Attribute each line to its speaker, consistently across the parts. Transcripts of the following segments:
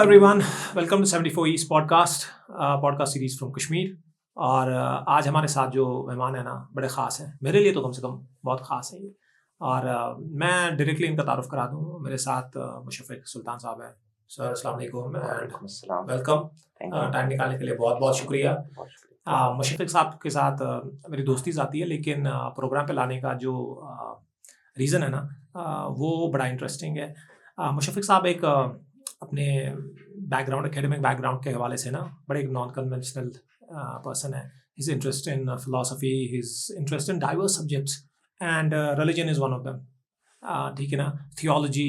Speaker 1: everyone, welcome to 74 East podcast, podcast series from Kashmir. اور آج ہمارے ساتھ جو مہمان ہیں نا بڑے خاص ہیں، میرے لیے تو کم سے کم بہت خاص ہیں یہ. اور میں ڈائریکٹلی ان کا تعارف کرا دوں. میرے ساتھ مشفق سلطان صاحب ہیں. سر السلام علیکم اینڈ ویلکم. ٹائم نکالنے کے لیے بہت بہت شکریہ. مشفق صاحب کے ساتھ میری دوستی ذاتی ہے، لیکن پروگرام پہ لانے کا جو ریزن ہے نا وہ بڑا انٹرسٹنگ ہے. مشفق صاحب ایک اپنے background academic background کے حوالے سے نا بڑے ایک نان کنونشنل پرسن ہے. His interest in philosophy, his interest in diverse subjects and religion is one of them. ٹھیک ہے نا. تھیولوجی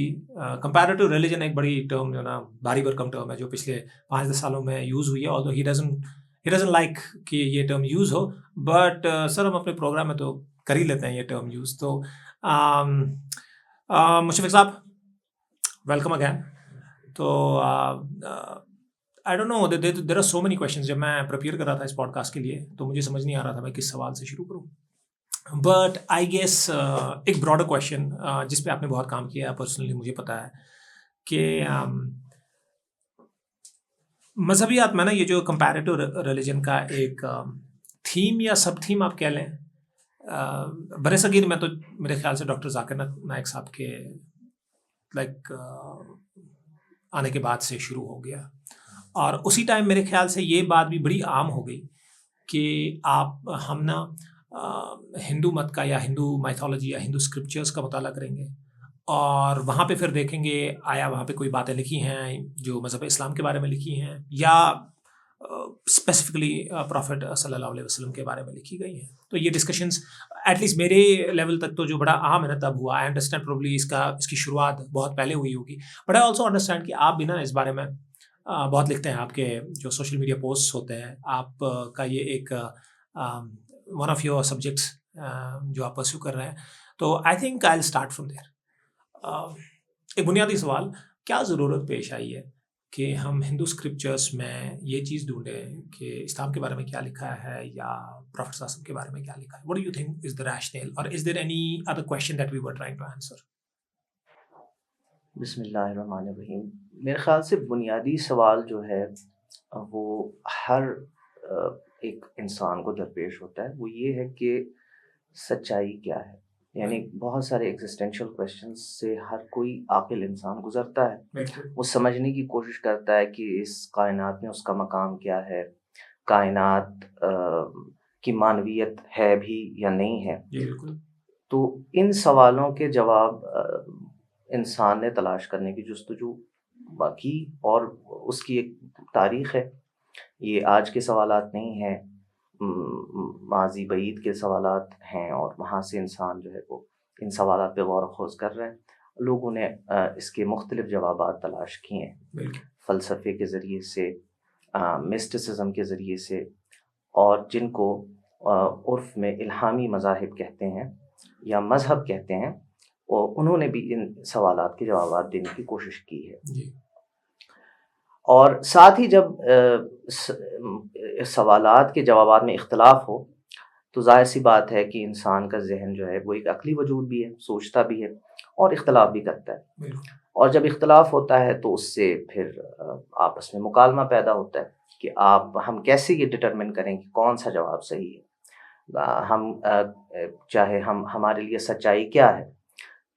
Speaker 1: کمپیریٹو ریلیجن ایک بڑی ٹرم جو نا بھاری بھرکم ٹرم ہے جو پچھلے 5-10 سالوں میں یوز ہوئی ہے. آلدو ہی ڈزنٹ لائک کہ یہ term use who, but sir ہم اپنے پروگرام میں تو کر ہی لیتے ہیں یہ ٹرم یوز. تو مشفق صاحب ویلکم اگین. تو I don't know there are so many questions. جب میں پریپیئر کر رہا تھا اس پوڈ کاسٹ کے لیے تو مجھے سمجھ نہیں آ رہا تھا میں کس سوال سے شروع کروں. بٹ آئی گیس ایک براڈر کویشچن جس پہ آپ نے بہت کام کیا ہے پرسنلی مجھے پتہ ہے کہ مذہبیات میں نا یہ جو کمپیریٹو ریلیجن کا ایک تھیم یا سب تھیم آپ کہہ لیں، برصغیر میں تو میرے خیال سے ڈاکٹر ذاکر نائک صاحب کے لائک آنے کے بعد سے شروع ہو گیا. اور اسی ٹائم میرے خیال سے یہ بات بھی بڑی عام ہو گئی کہ ہم نا ہندو مت کا یا ہندو مائتھولوجی یا ہندو اسکرپچرس کا مطالعہ کریں گے اور وہاں پہ پھر دیکھیں گے آیا وہاں پہ کوئی باتیں لکھی ہیں جو مذہب اسلام کے بارے میں لکھی ہیں یا اسپیسیفکلی پروفٹ صلی اللہ علیہ وسلم کے بارے میں لکھی گئی ہیں. تو یہ ڈسکشنز ایٹ لیسٹ میرے لیول تک تو جو بڑا عام ہے نا تب ہوا. آئی انڈرسٹینڈ پروبلی اس کی شروعات بہت پہلے ہوئی ہوگی، بٹ آئی آلسو انڈرسٹینڈ کہ آپ بھی نا اس بارے میں بہت لکھتے ہیں. آپ کے جو سوشل میڈیا پوسٹ ہوتے ہیں، آپ کا یہ ایک ون آف یور سبجیکٹس جو آپ پرسیو کر رہے ہیں. تو I think I will start from there. ایک بنیادی سوال، کیا ضرورت پیش آئی ہے کہ ہم ہندو اسکرپچرس میں یہ چیز ڈھونڈیں کہ اسلام کے بارے میں کیا لکھا ہے یا پروفٹ صلی اللہ علیہ وسلم کے بارے میں کیا لکھا ہے؟ What do you think is the rationale or is there any other question that we were trying to answer?
Speaker 2: بسم اللہ الرحمن الرحیم. میرے خیال سے بنیادی سوال جو ہے وہ ہر ایک انسان کو درپیش ہوتا ہے، وہ یہ ہے کہ سچائی کیا ہے. یعنی بہت سارے ایگزسٹینشیل کویشچنز سے ہر کوئی عاقل انسان گزرتا ہے. وہ سمجھنے کی کوشش کرتا ہے کہ اس کائنات میں اس کا مقام کیا ہے، کائنات کی معنویت ہے بھی یا نہیں ہے. تو ان سوالوں کے جواب انسان نے تلاش کرنے کی جستجو کی اور اس کی ایک تاریخ ہے. یہ آج کے سوالات نہیں ہیں، ماضی بعید کے سوالات ہیں، اور وہاں سے انسان جو ہے وہ ان سوالات پہ غور و خوض کر رہے ہیں. لوگوں نے اس کے مختلف جوابات تلاش کیے ہیں، فلسفے کے ذریعے سے، مسٹسزم کے ذریعے سے، اور جن کو عرف میں الہامی مذاہب کہتے ہیں یا مذہب کہتے ہیں، اور انہوں نے بھی ان سوالات کے جوابات دینے کی کوشش کی ہے. اور ساتھ ہی جب سوالات کے جوابات میں اختلاف ہو تو ظاہر سی بات ہے کہ انسان کا ذہن جو ہے وہ ایک عقلی وجود بھی ہے، سوچتا بھی ہے اور اختلاف بھی کرتا ہے. اور جب اختلاف ہوتا ہے تو اس سے پھر آپس میں مکالمہ پیدا ہوتا ہے کہ ہم کیسے یہ ڈٹرمن کریں کہ کون سا جواب صحیح ہے، چاہے ہمارے لیے سچائی کیا ہے.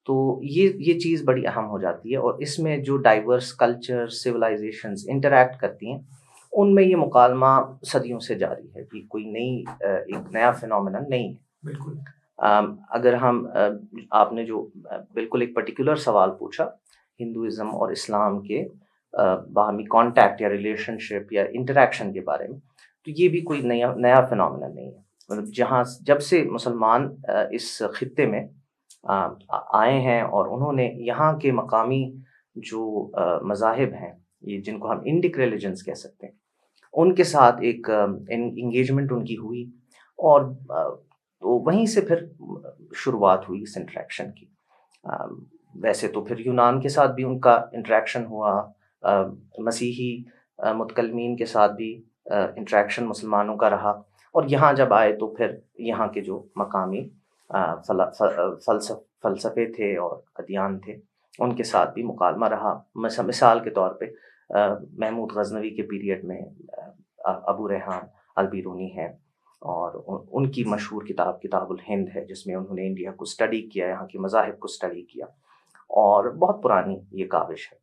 Speaker 2: تو یہ چیز بڑی اہم ہو جاتی ہے، اور اس میں جو ڈائیورس کلچر سویلائزیشنز انٹریکٹ کرتی ہیں ان میں یہ مکالمہ صدیوں سے جاری ہے. کہ کوئی ایک نیا فینومینن نہیں ہے.
Speaker 1: بالکل.
Speaker 2: اگر آپ نے جو بالکل ایک پرٹیکولر سوال پوچھا ہندوازم اور اسلام کے باہمی کانٹیکٹ یا ریلیشن شپ یا انٹریکشن کے بارے میں، تو یہ بھی کوئی نیا فینومینن نہیں ہے. مطلب جب سے مسلمان اس خطے میں آئے ہیں اور انہوں نے یہاں کے مقامی جو مذاہب ہیں، یہ جن کو ہم انڈک ریلیجنز کہہ سکتے ہیں، ان کے ساتھ ایک انگیجمنٹ ان کی ہوئی، اور تو وہیں سے پھر شروعات ہوئی اس انٹریکشن کی. ویسے تو پھر یونان کے ساتھ بھی ان کا انٹریکشن ہوا، مسیحی متکلمین کے ساتھ بھی انٹریکشن مسلمانوں کا رہا، اور یہاں جب آئے تو پھر یہاں کے جو مقامی فلسفے تھے اور ادیان تھے ان کے ساتھ بھی مکالمہ رہا. مثال کے طور پہ محمود غزنوی کے پیریڈ میں ابو ریحان البیرونی ہیں، اور ان کی مشہور کتاب الہند ہے، جس میں انہوں نے انڈیا کو اسٹڈی کیا، یہاں کے مذاہب کو اسٹڈی کیا، اور بہت پرانی یہ کاوش ہے۔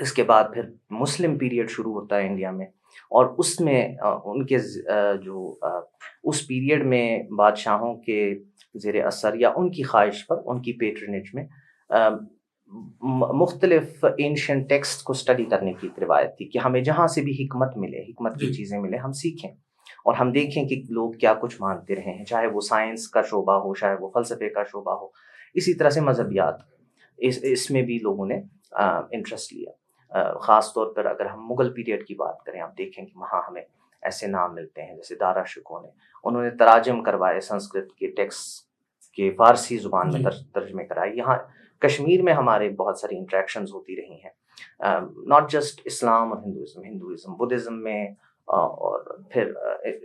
Speaker 2: اس کے بعد پھر مسلم پیریڈ شروع ہوتا ہے انڈیا میں، اور اس میں ان کے جو اس پیریڈ میں بادشاہوں کے زیر اثر یا ان کی خواہش پر، ان کی پیٹرنیج میں مختلف اینشنٹ ٹیکسٹ کو اسٹڈی کرنے کی ایک روایت تھی کہ ہمیں جہاں سے بھی حکمت ملے، حکمت کی چیزیں ملے، ہم سیکھیں اور ہم دیکھیں کہ لوگ کیا کچھ مانتے رہے ہیں، چاہے وہ سائنس کا شعبہ ہو، چاہے وہ فلسفے کا شعبہ ہو، اسی طرح سے مذہبیات، اس میں بھی لوگوں نے انٹرسٹ لیا۔ خاص طور پر اگر ہم مغل پیریڈ کی بات کریں، آپ دیکھیں کہ وہاں ہمیں ایسے نام ملتے ہیں جیسے دارا شکوہ انہوں نے تراجم کروائے سنسکرت کے ٹیکسٹ کے فارسی زبان میں ترجمے کرائے۔ یہاں کشمیر میں ہمارے بہت ساری انٹریکشنز ہوتی رہی ہیں، ناٹ جسٹ اسلام اور ہندوازم بدھزم میں، اور پھر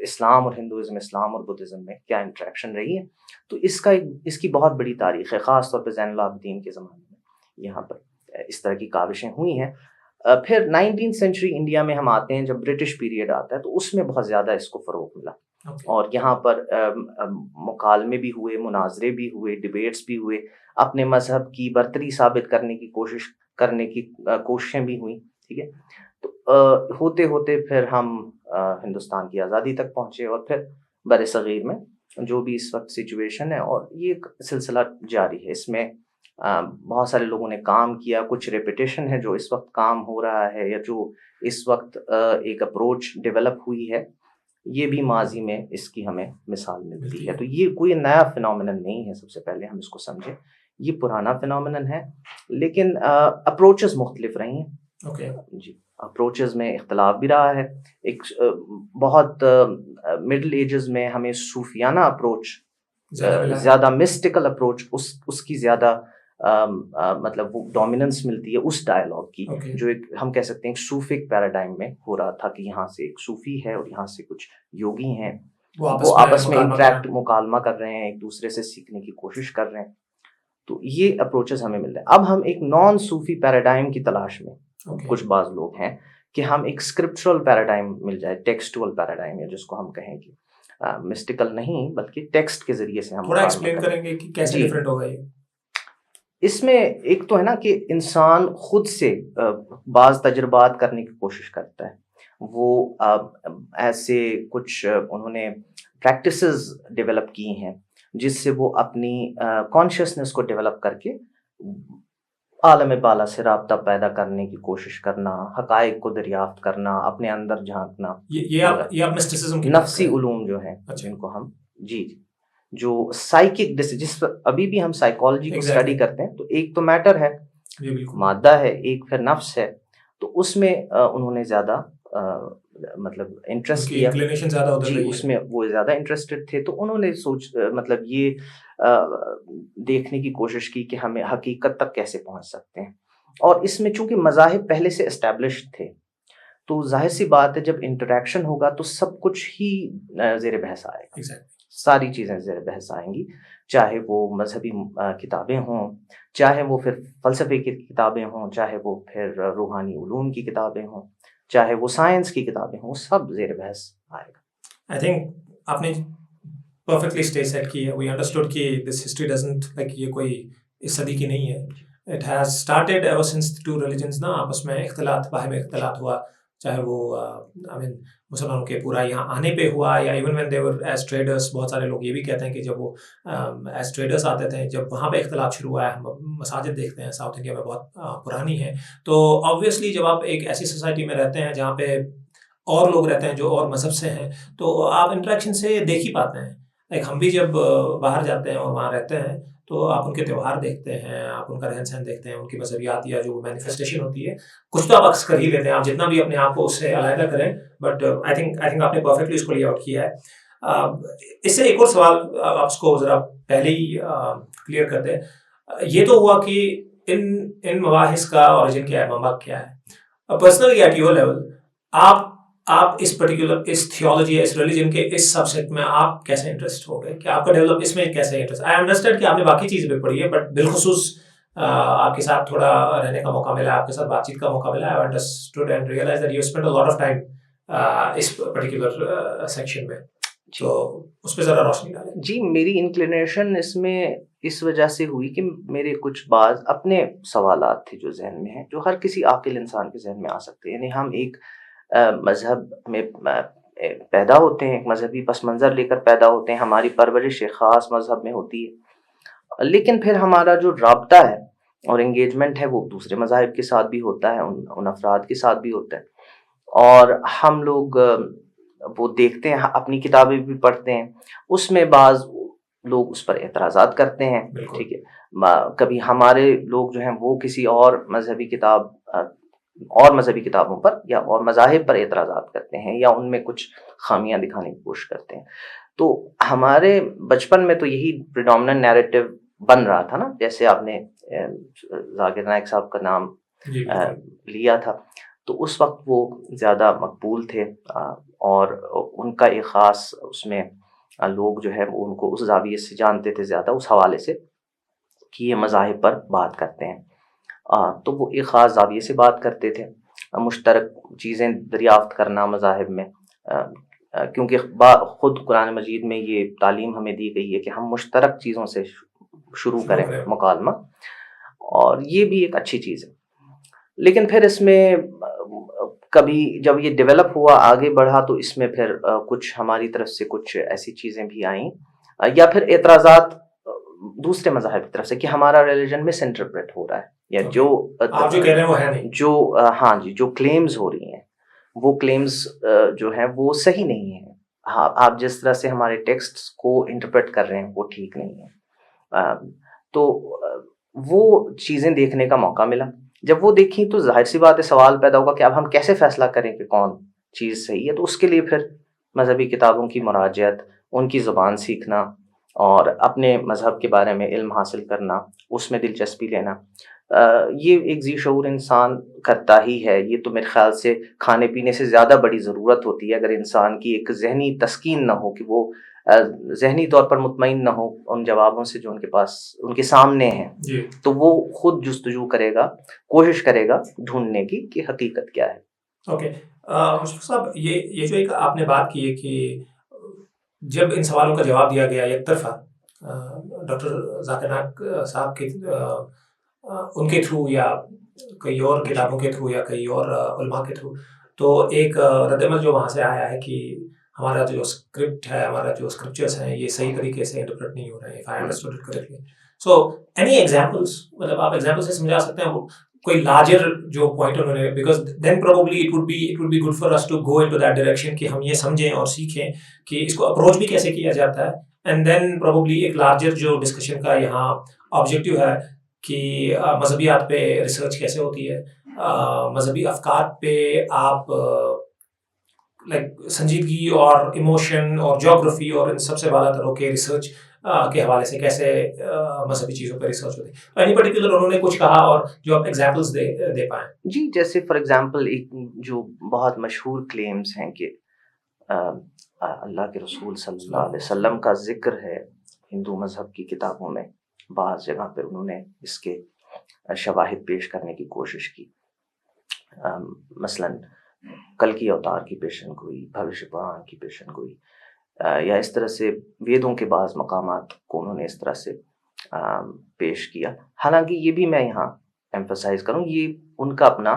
Speaker 2: اسلام اور ہندوازم، اسلام اور بدھزم میں کیا انٹریکشن رہی ہے۔ تو اس کی بہت بڑی تاریخ ہے، خاص طور پہ زین العابدین کے زمانے میں یہاں پر اس طرح کی کاوشیں ہوئی ہیں۔ پھر 19 سینچری انڈیا میں ہم آتے ہیں، جب برٹش پیریڈ آتا ہے تو اس میں بہت زیادہ اس کو فروغ ملا، اور یہاں پر مکالمے بھی ہوئے، مناظرے بھی ہوئے، ڈیبیٹس بھی ہوئے، اپنے مذہب کی برتری ثابت کرنے کی کوششیں بھی ہوئیں، ٹھیک ہے۔ تو ہوتے ہوتے پھر ہم ہندوستان کی آزادی تک پہنچے، اور پھر بر صغیر میں جو بھی اس وقت سچویشن ہے، اور یہ ایک سلسلہ جاری ہے، اس میں بہت سارے لوگوں نے کام کیا، کچھ ریپیٹیشن ہے جو اس وقت کام ہو رہا ہے، یا جو اس وقت ایک اپروچ ڈیولپ ہوئی ہے، یہ بھی ماضی میں اس کی ہمیں مثال ملتی ہے۔ تو یہ کوئی نیا فنومینن نہیں ہے، سب سے پہلے ہم اس کو سمجھیں، یہ پرانا فنومینن ہے، لیکن اپروچز مختلف رہی ہیں۔ جی، اپروچز میں اختلاف بھی رہا ہے۔ ایک بہت مڈل ایجز میں ہمیں صوفیانہ اپروچ، زیادہ مسٹیکل اپروچ، اس کی زیادہ مطلب وہ ڈومیننس ملتی ہے اس ڈائلاگ کی، جو ایک ہم کہہ سکتے ہیں ایک صوفک پیراڈائم میں ہو رہا تھا، کہ یہاں سے ایک صوفی ہے اور یہاں سے کچھ یوگی ہیں، وہ آپس میں انٹریکٹ، مکالمہ کر رہے ہیں، ایک دوسرے سے سیکھنے کی کوشش کر رہے ہیں۔ تو یہ اپروچز ہمیں مل رہے ہیں۔ اب ہم ایک نان صوفی پیراڈائم کی تلاش میں کچھ بعض لوگ ہیں کہ ہم ایک اسکرپچرل پیراڈائم مل جائے، ٹیکسٹول پیراڈائم، یا جس کو ہم کہیں گے مسٹیکل نہیں بلکہ ٹیکسٹ کے ذریعے سے ہم
Speaker 1: تھوڑا ایکسپلین کریں گے کہ کیسے ڈیفرنٹ ہوگا یہ۔
Speaker 2: اس میں ایک تو ہے نا کہ انسان خود سے بعض تجربات کرنے کی کوشش کرتا ہے، وہ ایسے کچھ انہوں نے پریکٹسز ڈیولپ کی ہیں جس سے وہ اپنی کانشیسنس کو ڈیولپ کر کے عالم بالا سے رابطہ پیدا کرنے کی کوشش کرنا، حقائق کو دریافت کرنا، اپنے اندر جھانکنا،
Speaker 1: یہ مسٹیسزم کی
Speaker 2: نفسی علوم جو ہیں جن کو ہم جی جو سائیکک جس ابھی بھی ہم سائیکالوجی کو اسٹڈی کرتے ہیں، تو ایک تو میٹر ہے، مادہ ہے، ایک پھر نفس ہے، تو اس میں انہوں نے زیادہ مطلب انٹرسٹ لیا جی، اس میں وہ زیادہ انٹرسٹڈ تھے، تو انہوں نے مطلب یہ دیکھنے کی کوشش کی کہ ہمیں حقیقت تک کیسے پہنچ سکتے ہیں۔ اور اس میں چونکہ مذاہب پہلے سے اسٹیبلشڈ تھے، تو ظاہر سی بات ہے جب انٹریکشن ہوگا تو سب کچھ ہی زیر بحث آئے گا، ساری چیزیں زیر بحث آئیں گی، چاہے وہ مذہبی کتابیں ہوں، چاہے وہ پھر فلسفے کی کتابیں ہوں، چاہے وہ پھر روحانی علوم کی کتابیں ہوں، چاہے وہ سائنس کی کتابیں ہوں، سب زیر بحث آئے گا۔
Speaker 1: I think آپ نے perfectly stage set کی ہے۔ We understood کہ this history doesn't like یہ کوئی اس صدی کی نہیں ہے۔ It has started ever since two religions نا آپس میں اختلاط، باہمی اختلاط ہوا، چاہے وہ مسلمانوں کے پورا یہاں آنے پہ ہوا، یا even when they were as traders، بہت سارے لوگ یہ بھی کہتے ہیں کہ جب وہ as traders آتے تھے، جب وہاں پہ اختلاط شروع ہوا ہے، ہم مساجد دیکھتے ہیں ساؤتھ انڈیا میں بہت پرانی ہے، تو obviously جب آپ ایک ایسی سوسائٹی میں رہتے ہیں جہاں پہ اور لوگ رہتے ہیں جو اور مذہب سے ہیں، تو آپ انٹریکشن سے دیکھ ہی پاتے ہیں۔ لائک ہم بھی جب باہر جاتے ہیں اور وہاں رہتے ہیں تو آپ ان کے تہوار دیکھتے ہیں، آپ ان کا رہن سہن دیکھتے ہیں، ان کی مذہبیات یا جو مینیفیسٹیشن ہوتی ہے، کچھ تو آپ عکس کر ہی لیتے ہیں، آپ جتنا بھی اپنے آپ کو اس سے علیحدہ کریں، بٹ آئی تھنک آپ نے پرفیکٹلی اس کو لے آؤٹ کیا ہے۔ اس سے ایک اور سوال آپ اس کو ذرا پہلے ہی کلیئر کر دیں۔ یہ تو ہوا کہ ان مباحث کا اوریجن کیا ہے، منبع کیا ہے۔ پرسنلی ایٹ یور لیول آپ اس پرٹیکولر اس تھیولوجی، اس ریلیجن کے اس سبجیکٹ میں آپ کیسے انٹرسٹ ہو گئے، کہ آپ کا ڈیولپ اس میں کیسے انٹرسٹ؟ آئی انڈرسٹینڈ کہ آپ نے باقی چیزیں بھی پڑھی ہے، بٹ بالخصوص آپ کے ساتھ تھوڑا رہنے کا موقع ملا, آپ کے ساتھ بات چیت کا موقع ملا, I understood and realized that you spent a lot of time اس پرٹیکولر سیکشن میں. تو اس پہ ذرا روشنی ڈالیں.
Speaker 2: جی, میری انکلینیشن اس میں اس وجہ سے ہوئی کہ میرے کچھ بعض اپنے سوالات تھے جو ذہن میں ہیں, جو ہر کسی عاقل انسان کے ذہن میں آ سکتے ہیں. یعنی ہم ایک مذہب میں پیدا ہوتے ہیں, ایک مذہبی پس منظر لے کر پیدا ہوتے ہیں, ہماری پرورش ایک خاص مذہب میں ہوتی ہے, لیکن پھر ہمارا جو رابطہ ہے اور انگیجمنٹ ہے وہ دوسرے مذاہب کے ساتھ بھی ہوتا ہے, ان افراد کے ساتھ بھی ہوتا ہے. اور ہم لوگ وہ دیکھتے ہیں, اپنی کتابیں بھی پڑھتے ہیں, اس میں بعض لوگ اس پر اعتراضات کرتے ہیں. ٹھیک ہے, کبھی ہمارے لوگ جو ہیں وہ کسی اور مذہبی کتاب اور مذہبی کتابوں پر یا اور مذاہب پر اعتراضات کرتے ہیں یا ان میں کچھ خامیاں دکھانے کی کوشش کرتے ہیں. تو ہمارے بچپن میں تو یہی پریڈومیننٹ نیریٹو بن رہا تھا نا, جیسے آپ نے ذاکر نائک صاحب کا نام لیا تھا, تو اس وقت وہ زیادہ مقبول تھے اور ان کا ایک خاص اس میں لوگ جو ہے ان کو اس زاویے سے جانتے تھے زیادہ, اس حوالے سے کہ یہ مذاہب پر بات کرتے ہیں. تو وہ ایک خاص زاویے سے بات کرتے تھے, مشترک چیزیں دریافت کرنا مذاہب میں, کیونکہ خود قرآن مجید میں یہ تعلیم ہمیں دی گئی ہے کہ ہم مشترک چیزوں سے شروع کریں مکالمہ, اور یہ بھی ایک اچھی چیز ہے. لیکن پھر اس میں کبھی جب یہ ڈیولپ ہوا, آگے بڑھا, تو اس میں پھر کچھ ہماری طرف سے کچھ ایسی چیزیں بھی آئیں, یا پھر اعتراضات دوسرے مذاہب کی طرف سے کہ ہمارا ریلیجن مس انٹرپریٹ ہو رہا ہے, یا جو
Speaker 1: آپ جو کہہ رہے ہیں وہ ہے نہیں,
Speaker 2: جو ہاں جی جو کلیمز ہو رہی ہیں وہ کلیمز جو ہیں وہ صحیح نہیں ہیں. ہاں, آپ جس طرح سے ہمارے ٹیکسٹ کو انٹرپریٹ کر رہے ہیں وہ ٹھیک نہیں ہے. تو وہ چیزیں دیکھنے کا موقع ملا. جب وہ دیکھیں تو ظاہر سی بات ہے سوال پیدا ہوگا کہ اب ہم کیسے فیصلہ کریں کہ کون چیز صحیح ہے. تو اس کے لیے پھر مذہبی کتابوں کی مراجعت, ان کی زبان سیکھنا اور اپنے مذہب کے بارے میں علم حاصل کرنا, اس میں دلچسپی لینا, یہ ایک ذی شعور انسان کرتا ہی ہے. یہ تو میرے خیال سے کھانے پینے سے زیادہ بڑی ضرورت ہوتی ہے. اگر انسان کی ایک ذہنی تسکین نہ ہو, کہ وہ ذہنی طور پر مطمئن نہ ہو ان جوابوں سے جو ان کے پاس ان کے سامنے ہیں, تو وہ خود جستجو کرے گا, کوشش کرے گا ڈھونڈنے کی کہ حقیقت کیا ہے.
Speaker 1: اوکے مشفق صاحب, یہ جو ایک آپ نے بات کی ہے کہ جب ان سوالوں کا جواب دیا گیا یک طرفہ ڈاکٹر ذاکر نائک صاحب کے ان کے تھرو یا کئی اور کتابوں کے تھرو یا کئی اور علماء کے تھرو, تو ایک رد عمل جو وہاں سے آیا ہے کہ ہمارا جو اسکرپٹ ہے, ہمارا جو اسکرپچرس ہیں, یہ صحیح طریقے سے انٹرپریٹ نہیں ہو رہے ہیں. if I understood it correctly. So any examples, مطلب آپ ایگزامپل سے سمجھا سکتے ہیں کوئی لارجر جو پوائنٹ انہوں نے, because then probably it would be good for us to go into that direction کہ ہم یہ سمجھیں اور سیکھیں کہ اس کو اپروچ بھی کیسے کیا جاتا ہے. اینڈ دین probably ایک لارجر جو ڈسکشن کا یہاں آبجیکٹیو ہے کہ مذہبیات پہ ریسرچ کیسے ہوتی ہے, مذہبی افکار پہ آپ لائک سنجیدگی اور ایموشن اور جغرافی اور ان سب سے بالا تر ہو کے ریسرچ کے حوالے سے کیسے مذہبی چیزوں پہ ریسرچ ہوتی ہے. اینی پرٹیکولر انہوں نے کچھ کہا اور جو آپ ایگزامپلس دے پائیں.
Speaker 2: جی, جیسے فار ایگزامپل ایک جو بہت مشہور کلیمز ہیں کہ اللہ کے رسول صلی اللہ علیہ وسلم کا ذکر ہے ہندو مذہب کی کتابوں میں, بعض جگہ پہ انہوں نے اس کے شواہد پیش کرنے کی کوشش کی. مثلاً کل کی اوتار کی پیشن گوئی, بھوشیہ پران کی پیشن گوئی, یا اس طرح سے ویدوں کے بعض مقامات کو انہوں نے اس طرح سے پیش کیا. حالانکہ یہ بھی میں یہاں ایمفسائز کروں, یہ ان کا اپنا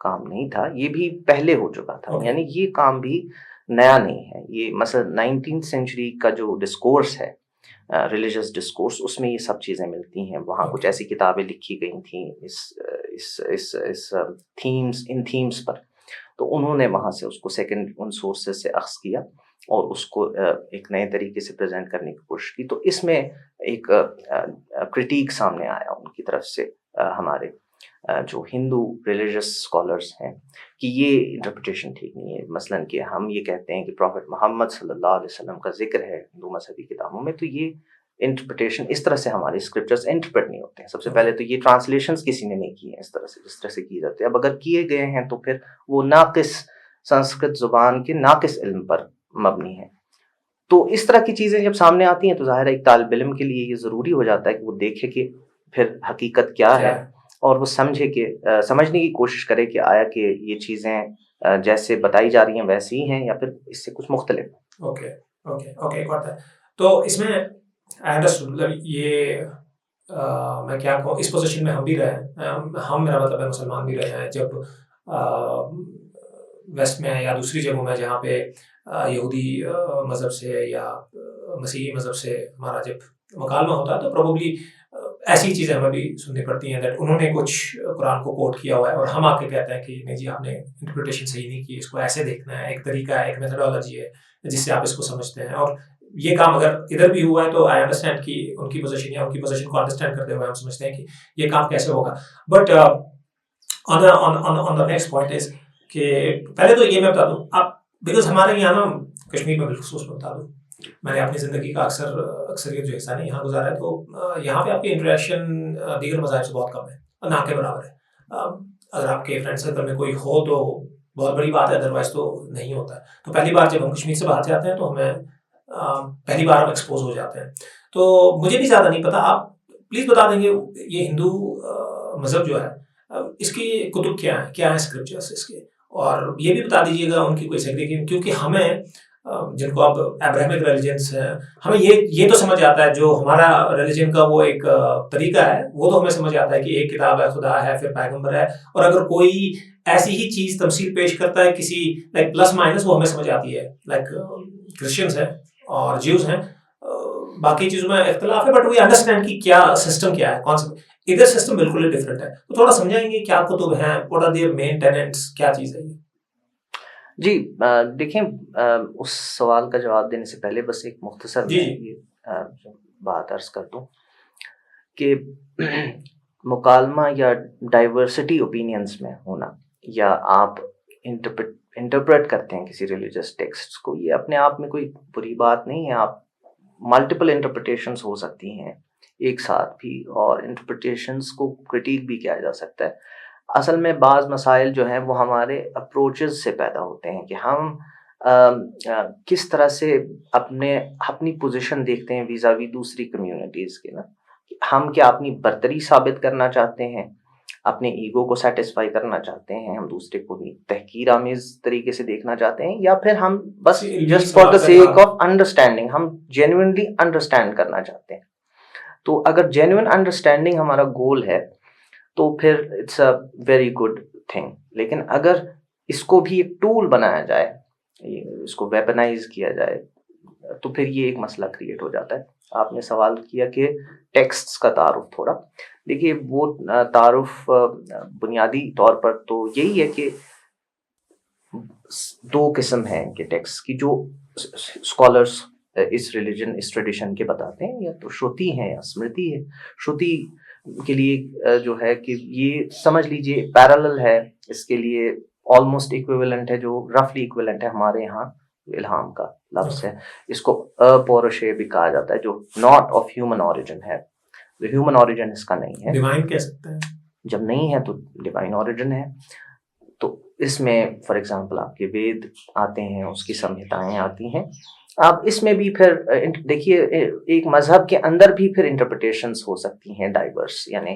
Speaker 2: کام نہیں تھا, یہ بھی پہلے ہو چکا تھا. یعنی یہ کام بھی نیا نہیں ہے. یہ مثلا 19th سینچری کا جو ڈسکورس ہے, ریلیجس ڈسکورس, اس میں یہ سب چیزیں ملتی ہیں. وہاں کچھ ایسی کتابیں لکھی گئی تھیں اس تھیمز پر, تو انہوں نے وہاں سے اس کو سیکنڈ ان سورسز سے اخذ کیا اور اس کو ایک نئے طریقے سے پریزنٹ کرنے کی کوشش کی. تو اس میں ایک کرٹیک سامنے آیا ان کی طرف سے, ہمارے جو ہندو ریلیجس اسکالرس ہیں, کہ یہ انٹرپریٹیشن ٹھیک نہیں ہے. مثلاً کہ ہم یہ کہتے ہیں کہ پروفٹ محمد صلی اللہ علیہ وسلم کا ذکر ہے ہندو مذہبی کتابوں میں, تو یہ انٹرپریٹیشن اس طرح سے ہمارے اسکرپچرز انٹرپریٹ نہیں ہوتے ہیں. سب سے پہلے تو یہ ٹرانسلیشنز کسی نے نہیں کی ہیں اس طرح سے جس طرح سے کی جاتی ہے. اب اگر کیے گئے ہیں تو پھر وہ ناقص سنسکرت زبان کے ناقص علم پر مبنی ہے. تو اس طرح کی چیزیں جب سامنے آتی ہیں تو ظاہر ہے ایک طالب علم کے لیے یہ ضروری ہو جاتا ہے کہ وہ دیکھے کہ پھر حقیقت کیا ہے، اور وہ سمجھے کہ سمجھنے کی کوشش کرے کہ آیا کہ یہ چیزیں جیسے بتائی جا رہی ہیں ویسی ہی ہیں یا پھر اس سے کچھ مختلف۔
Speaker 1: Okay okay okay got that. تو اس میں آئی انڈرسٹوڈ، مطلب یہ میں کیا کہوں، اس پوزیشن میں ہم بھی رہے ہیں، ہم میرا مطلب ہے مسلمان بھی رہے ہیں جب ویسٹ میں یا دوسری جگہوں میں جہاں پہ یہودی مذہب سے یا مسیحی مذہب سے ہمارا جب مکالمہ ہوتا ہے تو پروبلی ایسی چیزیں ہمیں بھی سننی پڑتی ہیں دیٹ انہوں نے کچھ قرآن کو کوٹ کیا ہوا ہے اور ہم آ کے کہتے ہیں کہ نہیں جی آپ نے انٹرپریٹیشن صحیح نہیں کی، اس کو ایسے دیکھنا ہے، ایک طریقہ ہے، ایک میتھڈالوجی ہے جس سے آپ اس کو سمجھتے ہیں۔ اور یہ کام اگر ادھر بھی ہوا ہے تو آئی انڈرسٹینڈ کہ ان کی پوزیشن یا ان کی پوزیشن کو انڈرسٹینڈ کرتے ہوئے ہم سمجھتے ہیں کہ یہ کام کیسے ہوگا۔ But on the next point is کہ پہلے تو یہ میں بتا دوں آپ، بیکاز ہمارے یہاں نا کشمیر میں بالخصوص میں بتا دوں، میں نے اپنی زندگی کا اکثریت جو حصہ نہیں یہاں گزارا ہے، تو یہاں پہ آپ کی انٹریکشن دیگر مذاہب سے بہت کم ہے، نہ کے برابر ہے۔ اگر آپ کے فرینڈ سرکل میں کوئی ہو تو بہت بڑی بات ہے، ادروائز تو نہیں ہوتا ہے۔ تو پہلی بار جب ہم کشمیر سے باہر جاتے ہیں تو ہمیں پہلی بار ہم ایکسپوز ہو جاتے ہیں۔ تو مجھے بھی زیادہ نہیں پتا، آپ پلیز بتا دیں گے یہ ہندو مذہب جو ہے اس کی کتب کیا ہیں اسکرپچرس اس کے، اور یہ بھی بتا دیجیے گا ان کی کوئی سیگریگیشن، کیونکہ ہمیں جن کو اب ابراہمک ریلیجنس ہیں، ہمیں یہ تو سمجھ آتا ہے، جو ہمارا ریلیجن کا وہ ایک طریقہ ہے وہ تو ہمیں سمجھ آتا ہے کہ ایک کتاب ہے، خدا ہے، پھر پیغمبر ہے، اور اگر کوئی ایسی ہی چیز تمثیل پیش کرتا ہے کسی لائک پلس مائنس، وہ ہمیں سمجھ آتی ہے، لائک کرسچنس ہیں اور جیوز ہیں، باقی چیزوں میں اختلاف ہے، بٹ وی انڈرسٹینڈ کہ کیا سسٹم کیا ہے، کانسیپٹ ادھر سسٹم بالکل ڈفرینٹ ہے۔ تو تھوڑا سمجھائیں گے کیا کتب ہیں، what are their main tenets, کیا چیز ہے یہ؟
Speaker 2: جی دیکھیں، اس سوال کا جواب دینے سے پہلے بس ایک مختصر میں یہ بات عرض کر دوں کہ مکالمہ یا ڈائیورسٹی اوپینینس میں ہونا، یا آپ انٹرپریٹ کرتے ہیں کسی ریلیجس ٹیکسٹ کو، یہ اپنے آپ میں کوئی بری بات نہیں ہے۔ آپ ملٹیپل انٹرپریٹیشنس ہو سکتی ہیں ایک ساتھ بھی، اور انٹرپریٹیشنس کو کرٹیک بھی کیا جا سکتا ہے۔ اصل میں بعض مسائل جو ہیں وہ ہمارے اپروچز سے پیدا ہوتے ہیں کہ ہم کس طرح سے اپنی پوزیشن دیکھتے ہیں ویزاوی دوسری کمیونٹیز کے نا، ہم کیا اپنی برتری ثابت کرنا چاہتے ہیں، اپنے ایگو کو سیٹسفائی کرنا چاہتے ہیں، ہم دوسرے کو تحقیر آمیز طریقے سے دیکھنا چاہتے ہیں، یا پھر ہم بس just for the sake of understanding ہم جینوئنلی انڈرسٹینڈ کرنا چاہتے ہیں۔ تو اگر جینوئن انڈرسٹینڈنگ ہمارا گول ہے تو پھر it's a very good thing, لیکن اگر اس کو بھی ایک ٹول بنایا جائے، اس کو ویپنائز کیا جائے، تو پھر یہ ایک مسئلہ کریٹ ہو جاتا ہے۔ آپ نے سوال کیا کہ ٹیکسٹس کا تعارف، تھوڑا دیکھیے وہ تعارف بنیادی طور پر تو یہی ہے کہ دو قسم ہیں کہ ٹیکسٹ کی، جو اسکالرس اس ریلیجن اس ٹریڈیشن کے بتاتے ہیں، یا تو شروتی ہیں یا اسمرتی ہے۔ شروتی کے لیے جو ہے کہ یہ سمجھ لیجئے پیرالل ہے، اس کے لیے آلموسٹ ایکویولنٹ ہے، جو رفلی ایکویولنٹ ہے ہمارے یہاں الہام کا لفظ ہے، اس کو اپورشے بھی کہا جاتا ہے، جو ناٹ آف ہیومن اوریجن ہے، جو ہیومن اوریجن اس کا نہیں ہے،
Speaker 1: ڈیوائن کہہ سکتے ہیں،
Speaker 2: جب نہیں ہے تو ڈیوائن اوریجن ہے۔ تو اس میں فار ایگزامپل آپ کے وید آتے ہیں، اس کی سمہتائیں آتی ہیں۔ اب اس میں بھی پھر دیکھیے ایک مذہب کے اندر بھی پھر انٹرپریٹیشنز ہو سکتی ہیں ڈائیورس، یعنی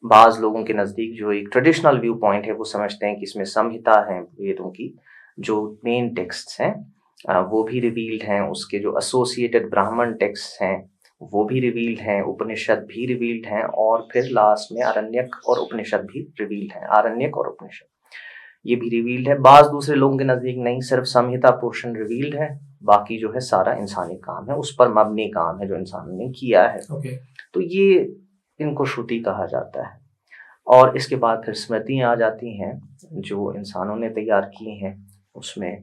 Speaker 2: بعض لوگوں کے نزدیک جو ایک ٹریڈیشنل ویو پوائنٹ ہے وہ سمجھتے ہیں کہ اس میں سمہتا ہیں ویدوں کی جو مین ٹیکسٹس ہیں وہ بھی ریویلڈ ہیں، اس کے جو ایسوسیٹڈ برہمن ٹیکسٹ ہیں وہ بھی ریویلڈ ہیں، اپنشد بھی ریویلڈ ہیں، اور پھر لاسٹ میں آرنیک اور اپنشد بھی ریویلڈ ہیں، آرنیک اور اپنشد یہ بھی ریویلڈ ہے۔ بعض دوسرے لوگوں کے نزدیک نہیں، صرف سمہتا پورشن ریویلڈ ہے، باقی جو ہے سارا انسانی کام ہے، اس پر مبنی کام ہے جو انسان نے کیا ہے۔ تو یہ ان کو شروتی کہا جاتا ہے۔ اور اس کے بعد پھر اسمرتیاں آ جاتی ہیں جو انسانوں نے تیار کی ہیں، اس میں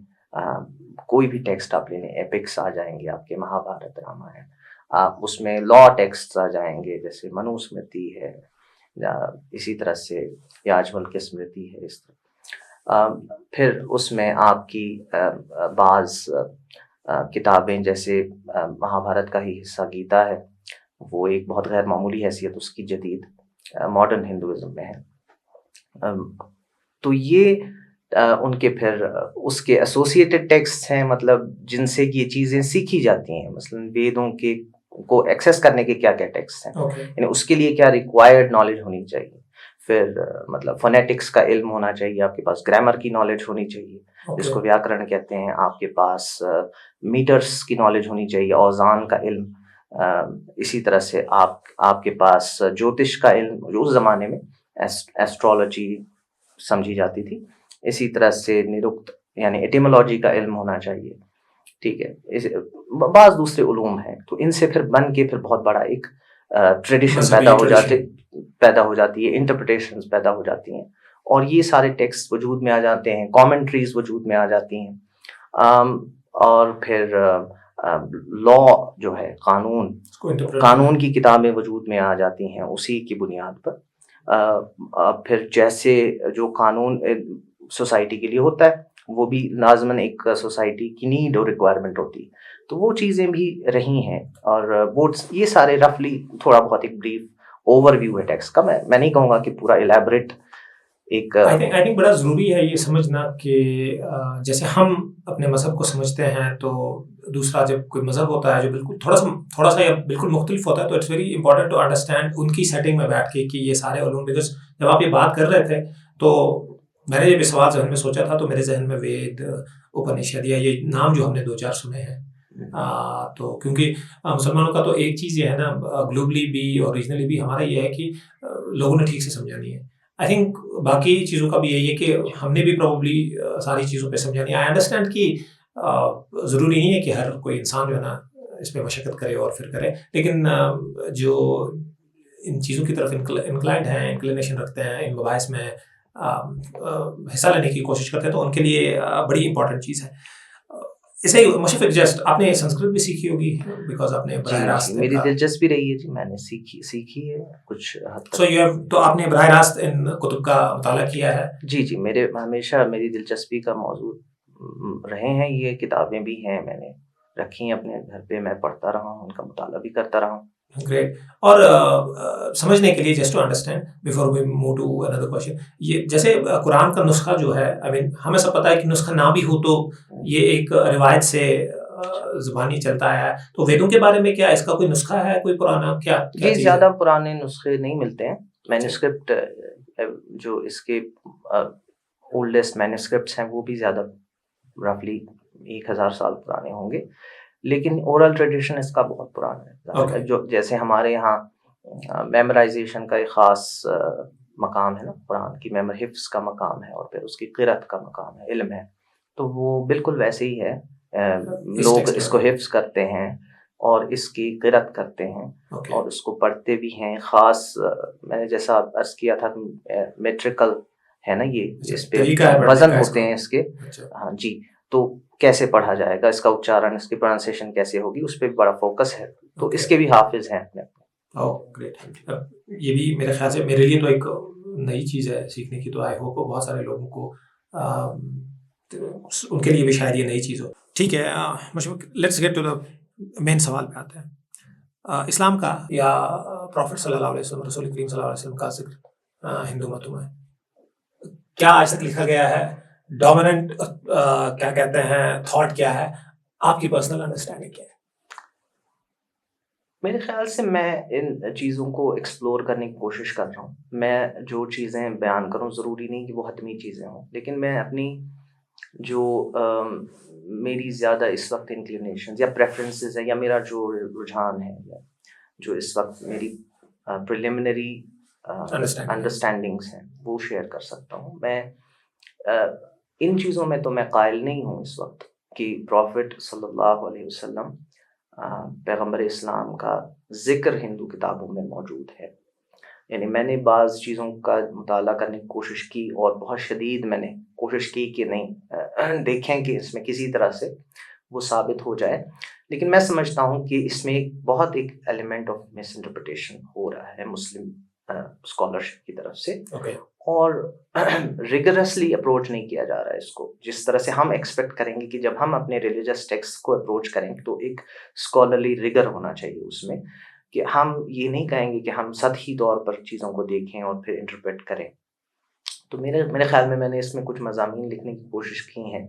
Speaker 2: کوئی بھی ٹیکسٹ آپ لے لیں، ایپکس آ جائیں گے آپ کے، مہا بھارت، رامائن، آپ اس میں لا ٹیکسٹ آ جائیں گے جیسے منو اسمرتی ہے، یا اسی طرح سے یاجول کی اسمرتی ہے، اس طرح پھر اس میں آپ کی بعض کتابیں جیسے مہا بھارت کا ہی حصہ گیتا ہے، وہ ایک بہت غیر معمولی حیثیت اس کی جدید ماڈرن ہندوازم میں ہے۔ تو یہ ان کے پھر اس کے ایسوسیٹڈ ٹیکسٹ ہیں، مطلب جن سے یہ چیزیں سیکھی جاتی ہیں، مثلا ویدوں کے کو ایکسیس کرنے کے کیا کیا ٹیکسٹ ہیں, یعنی اس کے لیے کیا ریکوائرڈ نالج ہونی چاہیے. پھر مطلب فونیٹکس کا علم ہونا چاہیے, آپ کے پاس گرامر کی نالج ہونی چاہیے, جس کو ویاکرن کہتے ہیں. آپ کے پاس میٹرس کی نالج ہونی چاہیے, اوزان کا علم. اسی طرح سے آپ کے پاس جوتش کا علم, جو اس زمانے میں ایسٹرولوجی سمجھی جاتی تھی. اسی طرح سے نرکت یعنی ایٹیمولوجی کا علم ہونا چاہیے. ٹھیک ہے, بعض دوسرے علوم ہیں. تو ان سے پھر بن کے پھر بہت بڑا ایک ٹریڈیشن پیدا ہو جاتی ہے, انٹرپریٹیشنز پیدا ہو جاتی ہیں, اور یہ سارے ٹیکسٹ وجود میں آ جاتے ہیں, کامنٹریز وجود میں آ جاتی ہیں. اور پھر لا جو ہے, قانون کی کتابیں وجود میں آ جاتی ہیں اسی کی بنیاد پر. پھر جیسے جو قانون سوسائٹی کے لیے ہوتا ہے, وہ بھی لازماً ایک سوسائٹی کی نیڈ اور ریکوائرمنٹ ہوتی ہے. تو وہ چیزیں بھی رہی ہیں, اور وہ یہ سارے رفلی تھوڑا بہت ایک بریف اوور ویو ہے ٹیکسٹ کا. میں نہیں کہوں گا کہ پورا الیبریٹ ایک.
Speaker 1: آئی تھنک بڑا ضروری ہے یہ سمجھنا کہ جیسے ہم اپنے مذہب کو سمجھتے ہیں, تو دوسرا جب کوئی مذہب ہوتا ہے جو بالکل تھوڑا سا یا بالکل مختلف ہوتا ہے, تو it's very important to understand ان کی سیٹنگ میں بیٹھ کے کہ یہ سارے علوم. بیکاز جب آپ یہ بات کر رہے تھے تو میں نے جب یہ سوال ذہن میں سوچا تھا, تو میرے ذہن میں وید, اپنشد, یا یہ نام جو ہم نے 2-4 سنے ہیں. تو کیونکہ مسلمانوں کا تو ایک چیز یہ ہے نا, گلوبلی بھی اور ریجنلی بھی ہمارا یہ ہے کہ لوگوں نے ٹھیک سے سمجھانی ہے. آئی تھنک باقی چیزوں کا بھی یہی ہے کہ ہم نے بھی پروبلی ساری چیزوں پہ سمجھانی ہے. آئی انڈرسٹینڈ کہ ضروری نہیں ہے کہ ہر کوئی انسان جو ہے نا اس پہ مشقت کرے اور پھر کرے, لیکن جو ان چیزوں کی طرف انکلائنڈ ہیں, انکلینیشن رکھتے ہیں, ان مباحث میں حصہ لینے کی کوشش کرتے ہیں, تو ان کے لیے بڑی امپورٹنٹ چیز ہے. اسے مشفق جسٹ آپ نے سنسکرت بھی سیکھی ہوگی, بیکاز آپ نے براہ راست.
Speaker 2: میری دلچسپی رہی ہے جی, میں نے سیکھی ہے کچھ حد تک.
Speaker 1: تو آپ نے براہ راست ان کتب کا مطالعہ کیا ہے؟
Speaker 2: جی, میرے ہمیشہ میری دلچسپی کا موضوع رہے ہیں یہ کتابیں بھی ہیں, میں نے رکھی ہیں اپنے گھر پہ, میں پڑھتا رہا ہوں, ان کا مطالعہ بھی کرتا رہا ہوں.
Speaker 1: گریٹ. اور سمجھنے کے لیے, just to understand before we move to اندر کویشچن, یہ جیسے قرآن کا نسخہ جو ہے, آئی مین ہمیں سب پتہ ہے کہ نسخہ نہ بھی ہو تو یہ ایک روایت سے زبانی چلتا ہے, تو ویدوں کے بارے میں کیا اس کا کوئی نسخہ ہے, کوئی پرانا کیا؟
Speaker 2: جی, زیادہ پرانے نسخے نہیں ملتے ہیں. مینوسکرپٹ جو اس کے اولڈسٹ مینوسکرپٹس ہیں وہ بھی زیادہ رفلی 1000 سال پرانے ہوں گے, لیکن اورل ٹریڈیشن اس کا بہت پرانا ہے. جو جیسے ہمارے یہاں میمورائزیشن کا ایک خاص مقام ہے نا, قرآن کی حفظ کا مقام ہے, اور پھر اس کی قرأت کا مقام ہے, علم ہے, تو وہ بالکل ویسے ہی ہے. لوگ اس کو حفظ کرتے ہیں اور اس کی قرأت کرتے ہیں, اور اس کو پڑھتے بھی ہیں. خاص میں نے جیسا عرض کیا تھا, میٹریکل ہے نا یہ, اس پہ وزن ہوتے ہیں اس کے. ہاں جی, تو کیسے پڑھا جائے گا, اس کا اچارن, اس کی پروننسیشن کیسے ہوگی, اس پہ بڑا فوکس ہے. تو اس کے بھی حافظ ہیں اپنے.
Speaker 1: یہ بھی میرے خیال سے میرے لیے تو ایک نئی چیز ہے سیکھنے کی, تو آئی ہوپ بہت سارے لوگوں کو ان کے لیے بھی شاید یہ نئی چیز ہو. ٹھیک ہے, لیٹس گیٹ ٹو دا مین سوال پہ آتے ہیں. اسلام کا یا پروفٹ صلی اللہ علیہ وسلم, رسول کریم صلی اللہ علیہ وسلم کا ذکر ہندو متوں میں کیا آج تک لکھا گیا ہے؟ ڈومیننٹ کیا کہتے ہیں تھاٹ کیا ہے, آپ کی پرسنل انڈرسٹینڈنگ کیا ہے؟
Speaker 2: میرے خیال سے میں ان چیزوں کو ایکسپلور کرنے کی کوشش کر رہا ہوں. میں جو چیزیں بیان کروں ضروری نہیں کہ وہ حتمی چیزیں ہوں, لیکن میں اپنی جو میری زیادہ اس وقت انکلینیشنز یا پریفرنسز ہے, یا میرا جو رجحان ہے, یا جو اس وقت میری پریلیمنری انڈرسٹینڈنگس ہیں, وہ شیئر کر سکتا ہوں. میں ان چیزوں میں تو میں قائل نہیں ہوں اس وقت کہ پروفٹ صلی اللہ علیہ وسلم پیغمبر اسلام کا ذکر ہندو کتابوں میں موجود ہے. یعنی میں نے بعض چیزوں کا مطالعہ کرنے کی کوشش کی, اور بہت شدید میں نے کوشش کی کہ نہیں دیکھیں کہ اس میں کسی طرح سے وہ ثابت ہو جائے, لیکن میں سمجھتا ہوں کہ اس میں بہت ایک ایلیمنٹ آف مس انٹرپریٹیشن ہو رہا ہے مسلم اسکالرشپ کی طرف سے, اور ریگرسلی اپروچ نہیں کیا جا رہا ہے اس کو, جس طرح سے ہم ایکسپیکٹ کریں گے کہ جب ہم اپنے ریلیجس ٹیکسٹ کو اپروچ کریں گے تو ایک اسکالرلی ریگر ہونا چاہیے اس میں, کہ ہم یہ نہیں کہیں گے کہ ہم سطحی طور پر چیزوں کو دیکھیں اور پھر انٹرپریٹ کریں. تو میرے خیال میں نے اس میں کچھ مضامین لکھنے کی کوشش کی ہیں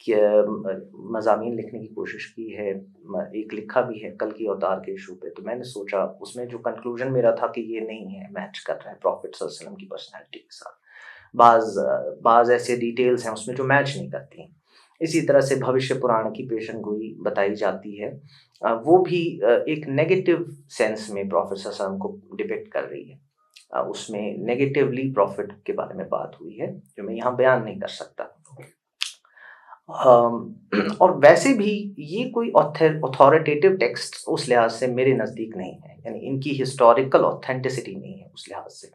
Speaker 2: کہ مضامین لکھنے کی کوشش کی ہے، ایک لکھا بھی ہے کل کی اوتار کے ایشو پہ. تو میں نے سوچا اس میں جو کنکلوژن میرا تھا کہ یہ نہیں ہے میچ کر رہا ہے پروفٹ صلی اللہ علیہ وسلم کی پرسنالٹی کے ساتھ. بعض ایسے ڈیٹیلز ہیں اس میں جو میچ نہیں کرتی ہیں. اسی طرح سے بھوشیہ پران کی پیشن گوئی بتائی جاتی ہے، وہ بھی ایک نیگیٹو سینس میں پروفٹ صلی اللہ علیہ وسلم کو ڈپکٹ کر رہی ہے. اس میں نیگیٹیولی پروفٹ کے بارے میں بات ہوئی ہے جو میں یہاں بیان نہیں کر سکتا. اور ویسے بھی یہ کوئی اتھارٹیٹیو ٹیکسٹ اس لحاظ سے میرے نزدیک نہیں ہے، یعنی ان کی ہسٹوریکل اوتھینٹسٹی نہیں ہے اس لحاظ سے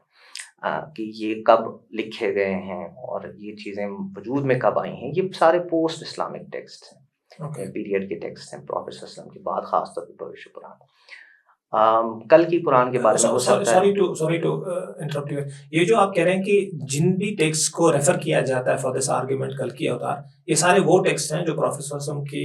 Speaker 2: کہ یہ کب لکھے گئے ہیں اور یہ چیزیں وجود میں کب آئی ہیں. یہ سارے پوسٹ اسلامک ٹیکسٹ ہیں، پیریڈ کے ٹیکسٹ ہیں پروفٹ صلی اللہ علیہ وسلم کے بعد، خاص طور پہ بھوشیہ پران. کل کی قرآن کے بارے میں ہو سکتا ہے.
Speaker 1: Sorry to interrupt you. یہ جو آپ کہہ رہے ہیں کہ جن بھی ٹیکسٹ کو ریفر کیا جاتا ہے فار دس آرگیومنٹ کل کی اوتار، یہ سارے وہ ٹیکسٹ ہیں جو پروفیٹ صلی اللہ علیہ وسلم کی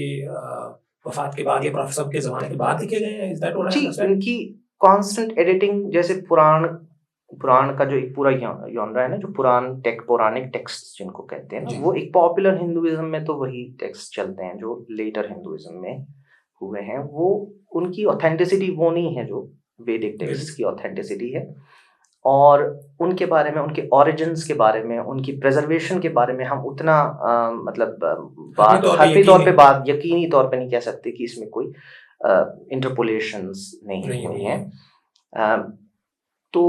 Speaker 1: وفات کے بعد یا پروفیٹ صلی اللہ علیہ وسلم کے زمانے کے بعد لکھے گئے ہیں؟
Speaker 2: جی، ان کی کانسٹنٹ ایڈیٹنگ، جیسے پران کا جو ایک پورا یونرا ہے نا، جو پورانک ٹیکسٹ جن کو کہتے ہیں نا، وہ ایک پاپولر ہندوازم میں تو وہی ٹیکسٹ چلتے ہیں جو لیٹر ہندوازم میں ہوئے ہیں. وہ ان کی اوتھینٹسٹی وہ نہیں ہے جو ویدک ٹیکسٹ کی اوتھینٹسٹی ہے. اور ان کے بارے میں، ان کے اوریجنز کے بارے میں، ان کی پریزرویشن کے بارے میں ہم اتنا مطلب حتمی طور پہ بات یقینی طور پہ نہیں کہہ سکتے کہ اس میں کوئی انٹرپولیشنز نہیں ہوئی ہیں. تو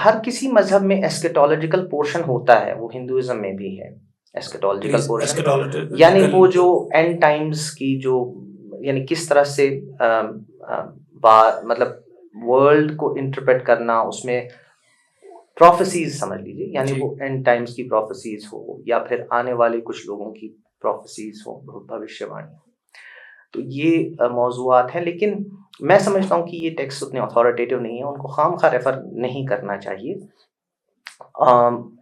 Speaker 2: ہر کسی مذہب میں ایسکیٹولوجیکل پورشن ہوتا ہے، وہ ہندوازم میں بھی ہے ایسکیٹولوجیکل پورشن، یعنی وہ جو اینڈ ٹائمز کی جو، یعنی کس طرح سے مطلب ورلڈ کو انٹرپریٹ کرنا، اس میں پروفیسیز سمجھ لیجیے، یعنی وہ اینڈ ٹائمز کی پروفیسیز ہو یا پھر آنے والے کچھ لوگوں کی پروفیسیز ہو، بھوشیہ وانی ہو. تو یہ موضوعات ہیں، لیکن میں سمجھتا ہوں کہ یہ ٹیکسٹ اتنے اتھارٹیٹیو نہیں ہیں، ان کو خام خواہ ریفر نہیں کرنا چاہیے.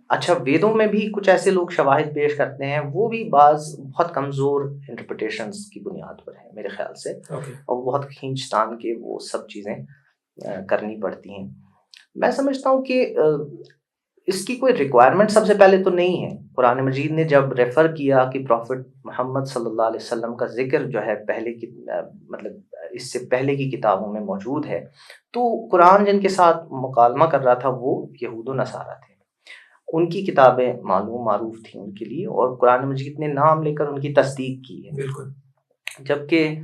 Speaker 2: اچھا، ویدوں میں بھی کچھ ایسے لوگ شواہد پیش کرتے ہیں، وہ بھی بعض بہت کمزور انٹرپریٹیشنز کی بنیاد پر ہیں میرے خیال سے، اور بہت کھینچتان کے وہ سب چیزیں کرنی پڑتی ہیں. میں سمجھتا ہوں کہ اس کی کوئی ریکوائرمنٹ سب سے پہلے تو نہیں ہے. قرآن مجید نے جب ریفر کیا کہ پروفٹ محمد صلی اللہ علیہ وسلم کا ذکر جو ہے پہلے کی مطلب اس سے پہلے کی کتابوں میں موجود ہے، تو قرآن جن کے ساتھ مکالمہ کر رہا تھا وہ یہود و نصارہ تھے. ان کی کتابیں معروف تھیں ان کے لیے، اور قرآن مجید نے نام لے کر ان کی تصدیق کی ہے. بالکل. جبکہ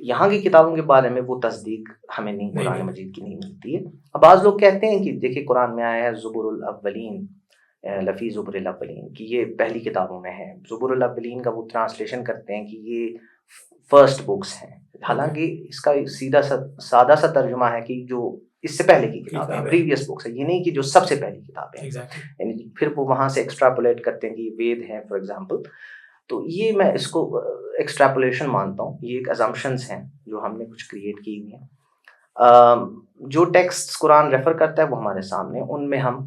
Speaker 2: یہاں کی کتابوں کے بارے میں وہ تصدیق ہمیں نہیں، قرآن مجید کی نہیں ملتی ہے. اب بعض لوگ کہتے ہیں کہ دیکھیں قرآن میں آیا ہے زبر الاولین، لفی زبر الاولین، کہ یہ پہلی کتابوں میں ہے. زبر الاولین کا وہ ٹرانسلیشن کرتے ہیں کہ یہ فرسٹ بکس ہیں، حالانکہ اس کا سادہ سا ترجمہ ہے کہ جو اس سے پہلے کی کتاب ہے، پریویس بکس ہے. یہ نہیں کہ جو سب سے پہلی کتاب ہے، یعنی پھر وہ وہاں سے ایکسٹراپولیٹ کرتے ہیں کہ یہ وید ہیں فار ایگزامپل. تو یہ میں اس کو ایکسٹراپولیشن مانتا ہوں، یہ ایک ازمپشنز ہیں جو ہم نے کچھ کریٹ کی ہوئی ہیں. جو ٹیکسٹ قرآن ریفر کرتا ہے وہ ہمارے سامنے، ان میں ہم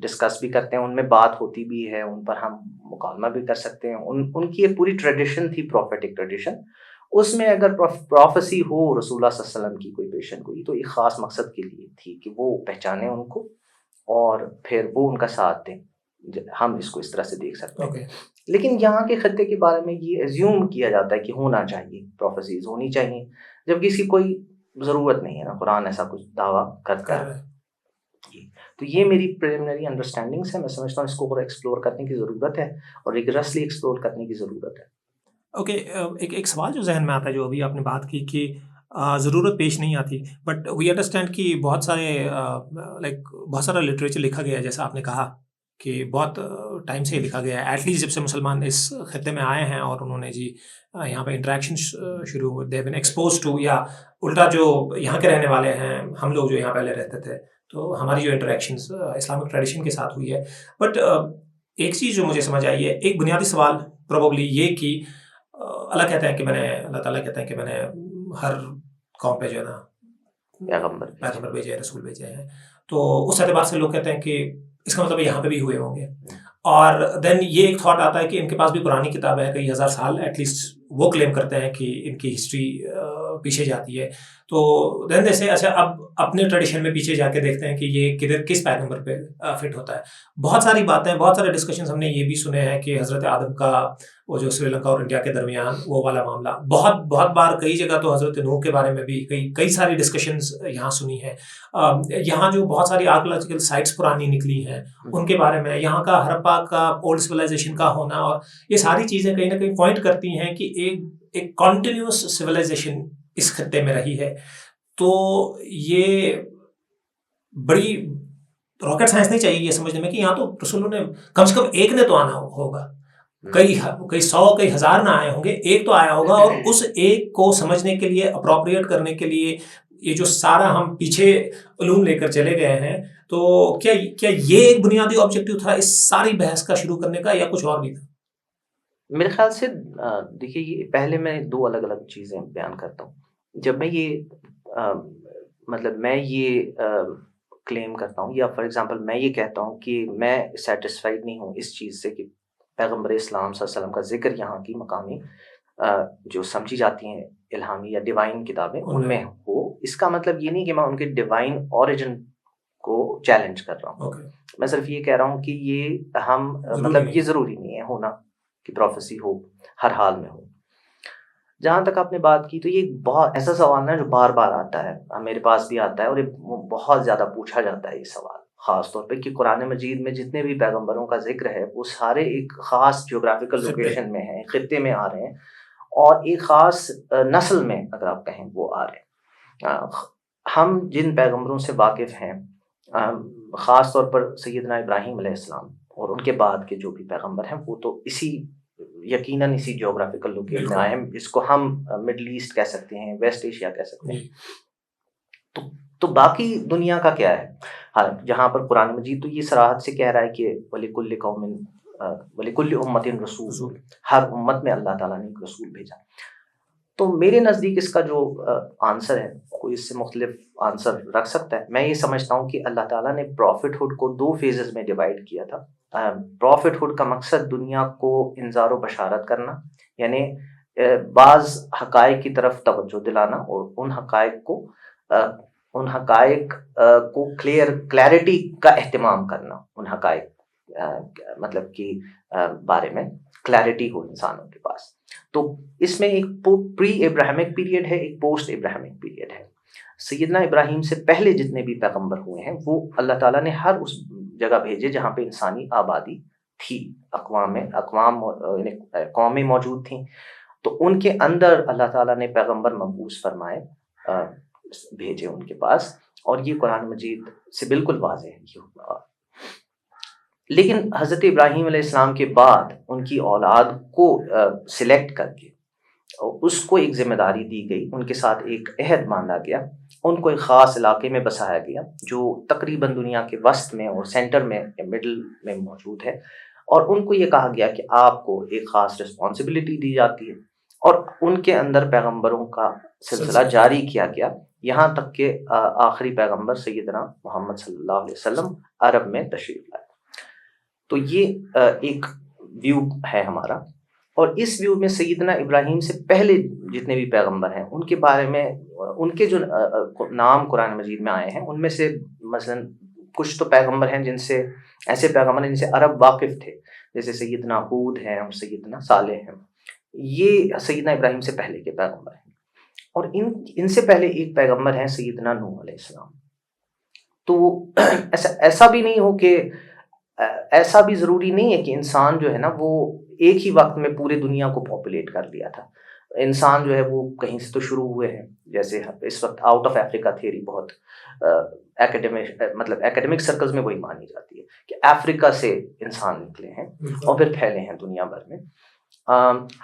Speaker 2: ڈسکس بھی کرتے ہیں، ان میں بات ہوتی بھی ہے، ان پر ہم مکالمہ بھی کر سکتے ہیں. ان کی ایک پوری ٹریڈیشن تھی، پروفیٹک ٹریڈیشن. اس میں اگر پروفیسی ہو رسول اللہ صلی اللہ علیہ وسلم کی کوئی پیشن گوئی، تو ایک خاص مقصد کے لیے تھی کہ وہ پہچانیں ان کو اور پھر وہ ان کا ساتھ دیں. ہم اس کو اس طرح سے دیکھ سکتے ہیں. لیکن یہاں کے خطے کے بارے میں یہ ایزیوم کیا جاتا ہے کہ ہونا چاہیے، پروفیسیز ہونی چاہیے، جبکہ اس کی کوئی ضرورت نہیں ہے نا. قرآن ایسا کچھ دعویٰ کرتا ہے. تو یہ میری پریلیمنری انڈرسٹینڈنگس ہے. میں سمجھتا ہوں اس کو اور ایکسپلور کرنے کی ضرورت ہے اور ریگرسلی ایکسپلور کرنے کی ضرورت ہے.
Speaker 1: اوکے، ایک سوال جو ذہن میں آتا ہے، جو ابھی آپ نے بات کی کہ ضرورت پیش نہیں آتی، بٹ وی انڈرسٹینڈ کہ بہت سارا لٹریچر لکھا گیا ہے، جیسا آپ نے کہا کہ بہت ٹائم سے لکھا گیا ہے، ایٹ لیسٹ جب سے مسلمان اس خطے میں آئے ہیں اور انہوں نے یہاں پہ انٹریکشن شروع ہوئے، دے بین ایکسپوز ٹو، یا الٹا جو یہاں کے رہنے والے ہیں، ہم لوگ جو یہاں پہلے رہتے تھے، تو ہماری جو انٹریکشنز اسلامک ٹریڈیشن کے ساتھ ہوئی ہے. بٹ ایک چیز جو مجھے سمجھ آئی ہے، ایک بنیادی سوال پروبیبلی یہ کہ اللہ تعالیٰ کہتے ہیں کہ میں نے ہر قوم پہ جو ہے نا پیغمبر بھیجے ہیں، رسول بھیجے ہیں. تو اس اعتبار سے لوگ کہتے ہیں کہ اس کا مطلب یہاں پہ بھی ہوئے ہوں گے. اور دین یہ ایک تھاٹ آتا ہے کہ ان کے پاس بھی پرانی کتاب ہے، کئی ہزار سال ایٹ لیسٹ وہ کلیم کرتے ہیں کہ ان کی ہسٹری پیچھے جاتی ہے. تو دین جیسے اچھا اب اپنے ٹریڈیشن میں پیچھے جا کے دیکھتے ہیں کہ یہ کس پیغمبر پہ فٹ ہوتا ہے. بہت ساری باتیں، بہت سارے ڈسکشنز ہم نے یہ بھی سنے ہیں کہ حضرت آدم کا وہ جو سری لنکا اور انڈیا کے درمیان وہ والا معاملہ، بہت بار کئی جگہ تو حضرت نوح کے بارے میں بھی کئی ساری ڈسکشنز یہاں سنی ہیں. یہاں جو بہت ساری آرکیولوجیکل سائٹس پرانی نکلی ہیں ان کے بارے میں، یہاں کا ہرپا کا اولڈ سویلائزیشن کا ہونا، اور یہ ساری چیزیں کہیں نہ کہیں پوائنٹ کرتی ہیں کہ ایک کنٹینیوس سویلائزیشن اس خطے میں رہی ہے. تو یہ بڑی راکٹ سائنس نہیں چاہیے یہ سمجھنے میں کہ یہاں تو رسولوں نے کم سے کم ایک نے تو آنا ہوگا، کئی سو کئی ہزار نہ آئے ہوں گے، ایک تو آیا ہوگا. اور اس ایک کو سمجھنے کے لیے، اپروپریٹ کرنے کے لیے یہ جو سارا ہم پیچھے علوم لے کر چلے گئے ہیں، تو کیا یہ ایک بنیادی آبجیکٹو تھا اس ساری بحث کا شروع کرنے کا، یا کچھ اور بھی تھا؟
Speaker 2: میرے خیال سے دیکھیے، یہ پہلے میں دو الگ الگ چیزیں بیان کرتا ہوں. جب میں یہ کلیم کرتا ہوں، یا فار ایگزامپل میں یہ کہتا ہوں کہ میں سیٹسفائیڈ نہیں ہوں اس چیز سے کہ پیغمبر اسلام صلی اللہ علیہ وسلم کا ذکر یہاں کی مقامی جو سمجھی جاتی ہیں الہامی یا ڈیوائن کتابیں ان میں ہو، اس کا مطلب یہ نہیں کہ میں ان کے ڈیوائن اوریجن کو چیلنج کر رہا ہوں. میں صرف یہ کہہ رہا ہوں کہ یہ ضروری نہیں ہے ہونا کہ پروفیسی ہو ہر حال میں ہو. جہاں تک آپ نے بات کی، تو یہ بہت ایسا سوال ہے جو بار بار آتا ہے، میرے پاس بھی آتا ہے، اور یہ بہت زیادہ پوچھا جاتا ہے یہ سوال، خاص طور پہ کہ قرآن مجید میں جتنے بھی پیغمبروں کا ذکر ہے وہ سارے ایک خاص جیوگرافیکل لوکیشن میں ہیں، خطے میں آ رہے ہیں، اور ایک خاص نسل میں اگر آپ کہیں وہ آ رہے ہیں. ہم جن پیغمبروں سے واقف ہیں، خاص طور پر سیدنا ابراہیم علیہ السلام اور ان کے بعد کے جو بھی پیغمبر ہیں، وہ تو یقیناً اسی جیوگرافیکل لوکیشن میں آئے ہیں، جس کو ہم مڈل ایسٹ کہہ سکتے ہیں، ویسٹ ایشیا کہہ سکتے ہیں. تو باقی دنیا کا کیا ہے؟ ہاں، جہاں پر قرآن مجید تو یہ صراحت سے کہہ رہا ہے کہ وَلِكُلِّ قَوْمٍ وَلِكُلِّ أُمَّةٍ رَسُولٌ، ہر امت میں اللہ تعالیٰ نے ایک رسول بھیجا. تو میرے نزدیک اس کا جو آنسر ہے، کوئی اس سے مختلف آنسر رکھ سکتا ہے. میں یہ سمجھتا ہوں کہ اللہ تعالیٰ نے پروفٹ ہوڈ کو 2 فیزز میں ڈیوائڈ کیا تھا. پروفٹ ہوڈ کا مقصد دنیا کو انذار و بشارت کرنا، یعنی بعض حقائق کی طرف توجہ دلانا، اور ان حقائق کو کلیئرٹی کا اہتمام کرنا، ان حقائق مطلب کہ بارے میں کلیئرٹی ہو انسانوں کے پاس. تو اس میں ایک پری ابراہیمک پیریڈ ہے، ایک پوسٹ ابراہیمک پیریڈ ہے. سیدنا ابراہیم سے پہلے جتنے بھی پیغمبر ہوئے ہیں، وہ اللہ تعالیٰ نے ہر اس جگہ بھیجے جہاں پہ انسانی آبادی تھی، قومیں موجود تھیں. تو ان کے اندر اللہ تعالیٰ نے پیغمبر مبعوث فرمائے، بھیجے ان کے پاس، اور یہ قرآن مجید سے بالکل واضح ہے یہ ہوا. لیکن حضرت ابراہیم علیہ السلام کے بعد ان کی اولاد کو سلیکٹ کر کے اس کو ایک ذمہ داری دی گئی، ان کے ساتھ ایک عہد باندھا گیا، ان کو ایک خاص علاقے میں بسایا گیا جو تقریباً دنیا کے وسط میں اور سینٹر میں، مڈل میں موجود ہے. اور ان کو یہ کہا گیا کہ آپ کو ایک خاص رسپانسبلٹی دی جاتی ہے، اور ان کے اندر پیغمبروں کا سلسلہ جاری کیا گیا، یہاں تک کہ آخری پیغمبر سیدنا محمد صلی اللہ علیہ وسلم عرب میں تشریف لائے. تو یہ ایک ویو ہے ہمارا. اور اس ویو میں سیدنا ابراہیم سے پہلے جتنے بھی پیغمبر ہیں، ان کے بارے میں، ان کے جو نام قرآن مجید میں آئے ہیں، ان میں سے مثلا کچھ تو پیغمبر ہیں ایسے پیغمبر ہیں جن سے عرب واقف تھے، جیسے سیدنا ہود ہیں اور سیدنا صالح ہیں. یہ سیدنا ابراہیم سے پہلے کے پیغمبر ہیں. اور ان سے پہلے ایک پیغمبر ہیں سیدنا نوح علیہ السلام. تو ایسا بھی نہیں ہو کہ ایسا بھی ضروری نہیں ہے کہ انسان جو ہے نا وہ ایک ہی وقت میں پورے دنیا کو پاپولیٹ کر دیا تھا. انسان جو ہے وہ کہیں سے تو شروع ہوئے ہیں. جیسے اس وقت آؤٹ آف افریقہ تھیوری بہت ایکیڈمک سرکلز میں وہی مانی جاتی ہے کہ افریقہ سے انسان نکلے ہیں اور پھر پھیلے ہیں دنیا بھر میں.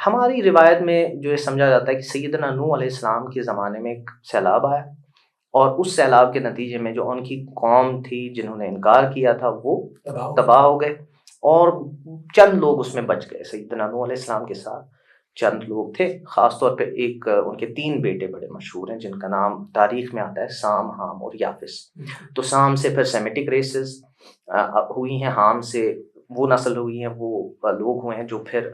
Speaker 2: ہماری روایت میں جو یہ سمجھا جاتا ہے کہ سیدنا نوح علیہ السلام کے زمانے میں ایک سیلاب آیا، اور اس سیلاب کے نتیجے میں جو ان کی قوم تھی جنہوں نے انکار کیا تھا وہ تباہ ہو گئے، اور چند لوگ اس میں بچ گئے. سیدنا نوح علیہ السلام کے ساتھ چند لوگ تھے، خاص طور پہ ایک ان کے 3 بیٹے بڑے مشہور ہیں جن کا نام تاریخ میں آتا ہے سام، ہام اور یافس. تو سام سے پھر سیمیٹک ریسز ہوئی ہیں، ہام سے وہ نسل ہوئی ہیں، وہ لوگ ہوئے ہیں جو پھر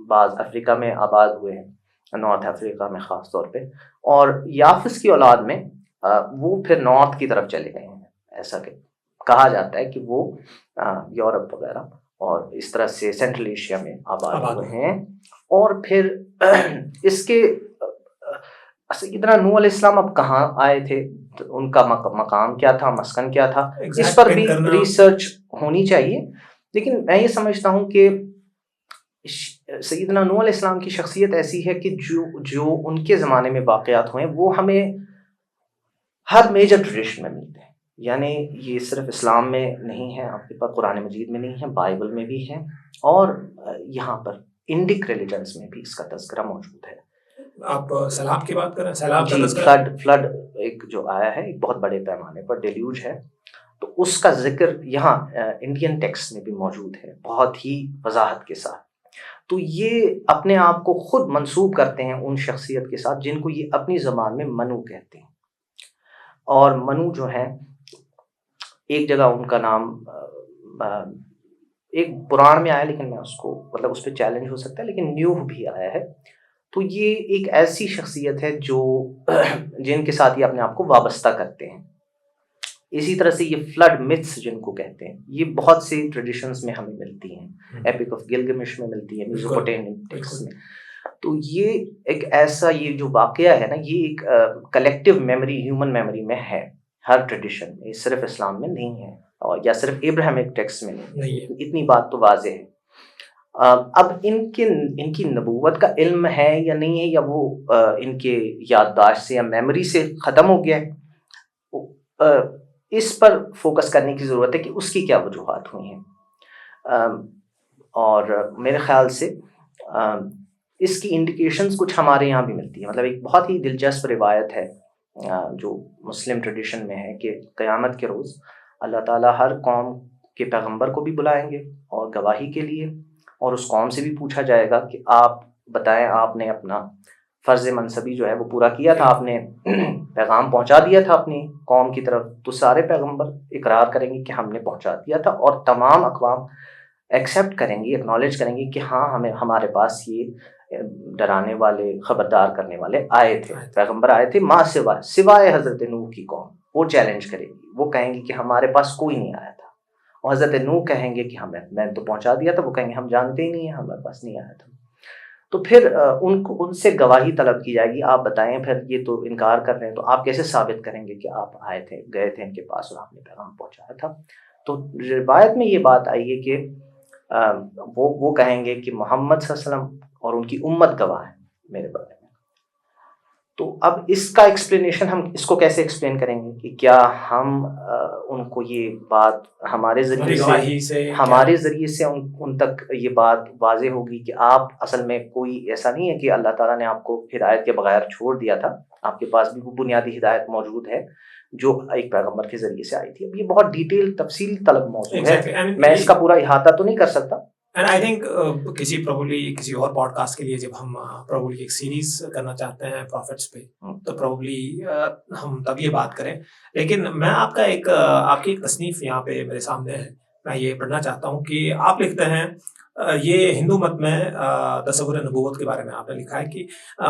Speaker 2: بعض افریقہ میں آباد ہوئے ہیں، نارتھ افریقہ میں خاص طور پہ، اور یافس کی اولاد میں وہ پھر نارتھ کی طرف چلے گئے ہیں، ایسا کہ کہا جاتا ہے کہ وہ یورپ وغیرہ اور اس طرح سے سینٹرل ایشیا میں آباد ہوئے ہیں. اور پھر اس کے سیدنا نوح علیہ السلام اب کہاں آئے تھے، ان کا مقام کیا تھا، مسکن کیا تھا، اس پر بھی ریسرچ ہونی چاہیے. لیکن میں یہ سمجھتا ہوں کہ سیدنا نوح علیہ السلام کی شخصیت ایسی ہے کہ جو ان کے زمانے میں واقعات ہوئے وہ ہمیں ہر میجر ٹریڈیشن میں ملتے ہیں. یعنی یہ صرف اسلام میں نہیں ہے، آپ کے پاس قرآن مجید میں نہیں ہے، بائبل میں بھی ہے، اور یہاں پر انڈک ریلیجنس میں بھی اس کا تذکرہ موجود ہے.
Speaker 1: آپ سیلاب کی بات کریں، سیلاب
Speaker 2: جی، فلڈ ایک جو آیا ہے ایک بہت بڑے پیمانے پر ڈیلیوج ہے، تو اس کا ذکر یہاں انڈین ٹیکسٹ میں بھی موجود ہے بہت ہی وضاحت کے ساتھ. تو یہ اپنے آپ کو خود منسوب کرتے ہیں ان شخصیت کے ساتھ جن کو یہ اپنی زبان میں منو کہتے ہیں. اور منو جو ہے ایک جگہ ان کا نام ایک قرآن میں آیا، لیکن میں اس کو مطلب اس پہ چیلنج ہو سکتا ہے، لیکن نیوح بھی آیا ہے. تو یہ ایک ایسی شخصیت ہے جو جن کے ساتھ یہ اپنے آپ کو وابستہ کرتے ہیں. اسی طرح سے یہ فلڈ متھس جن کو کہتے ہیں یہ بہت سی ٹریڈیشنز میں ہمیں ملتی ہیں، ایپک آف گلگمش میں ملتی ہے، میزوپوٹیمین ٹیکسٹ میں. تو یہ ایک ایسا یہ جو واقعہ ہے نا، یہ ایک کلیکٹیو میموری، ہیومن میموری میں ہے ہر ٹریڈیشن میں، صرف اسلام میں نہیں ہے اور یا صرف ابراہیمک ٹیکسٹ میں نہیں ہے. اتنی بات تو واضح ہے. اب ان کی نبوت کا علم ہے یا نہیں ہے، یا وہ ان کے یادداشت سے یا میموری سے ختم ہو گیا ہے، اس پر فوکس کرنے کی ضرورت ہے کہ اس کی کیا وجوہات ہوئی ہیں. اور میرے خیال سے اس کی انڈیکیشنز کچھ ہمارے یہاں بھی ملتی ہیں. مطلب ایک بہت ہی دلچسپ روایت ہے جو مسلم ٹریڈیشن میں ہے کہ قیامت کے روز اللہ تعالیٰ ہر قوم کے پیغمبر کو بھی بلائیں گے اور گواہی کے لیے، اور اس قوم سے بھی پوچھا جائے گا کہ آپ بتائیں آپ نے اپنا فرض منصبی جو ہے وہ پورا کیا تھا، آپ نے پیغام پہنچا دیا تھا اپنی قوم کی طرف. تو سارے پیغمبر اقرار کریں گے کہ ہم نے پہنچا دیا تھا، اور تمام اقوام ایکسیپٹ کریں گی، اکنالج کریں گی کہ ہاں ہمارے پاس یہ ڈرانے والے، خبردار کرنے والے آئے تھے، پیغمبر آئے تھے، ماں سوائے حضرت نوح کی قوم. وہ چیلنج کرے گی، وہ کہیں گے کہ ہمارے پاس کوئی نہیں آیا تھا. اور حضرت نوح کہیں گے کہ میں تو پہنچا دیا تھا. وہ کہیں گے ہم جانتے ہی نہیں ہیں، ہمارے پاس نہیں آیا تھا. تو پھر ان سے گواہی طلب کی جائے گی، آپ بتائیں پھر یہ تو انکار کر رہے ہیں، تو آپ کیسے ثابت کریں گے کہ آپ آئے تھے، گئے تھے ان کے پاس اور آپ نے پیغام پہنچایا تھا. تو روایت میں یہ بات آئی ہے کہ وہ کہیں گے کہ محمد صلی اللہ علیہ وسلم اور ان کی امت گواہ ہے میرے بارے میں. تو اب اس کا ایکسپلینیشن ہم اس کو کیسے ایکسپلین کریں گے کہ کیا ہم ان کو یہ بات ہمارے ذریعے سے ان تک یہ بات واضح ہوگی کہ آپ اصل میں کوئی ایسا نہیں ہے کہ اللہ تعالیٰ نے آپ کو ہدایت کے بغیر چھوڑ دیا تھا، آپ کے پاس بھی وہ بنیادی ہدایت موجود ہے جو ایک پیغمبر کے ذریعے سے آئی تھی. اب یہ بہت ڈیٹیل تفصیل طلب موضوع ہے، میں اس کا پورا احاطہ تو نہیں کر سکتا.
Speaker 1: اینڈ آئی تھنک کسی اور پوڈ کاسٹ کے لیے جب ہم پروبلی ایک سیریز کرنا چاہتے ہیں پروفٹس پہ، تو پروبلی ہم تب یہ بات کریں. لیکن میں آپ کی ایک تصنیف یہاں پہ میرے سامنے ہے، میں یہ پڑھنا چاہتا ہوں کہ آپ لکھتے ہیں یہ ہندو مت میں تصور نبوت کے بارے میں آپ نے لکھا ہے کہ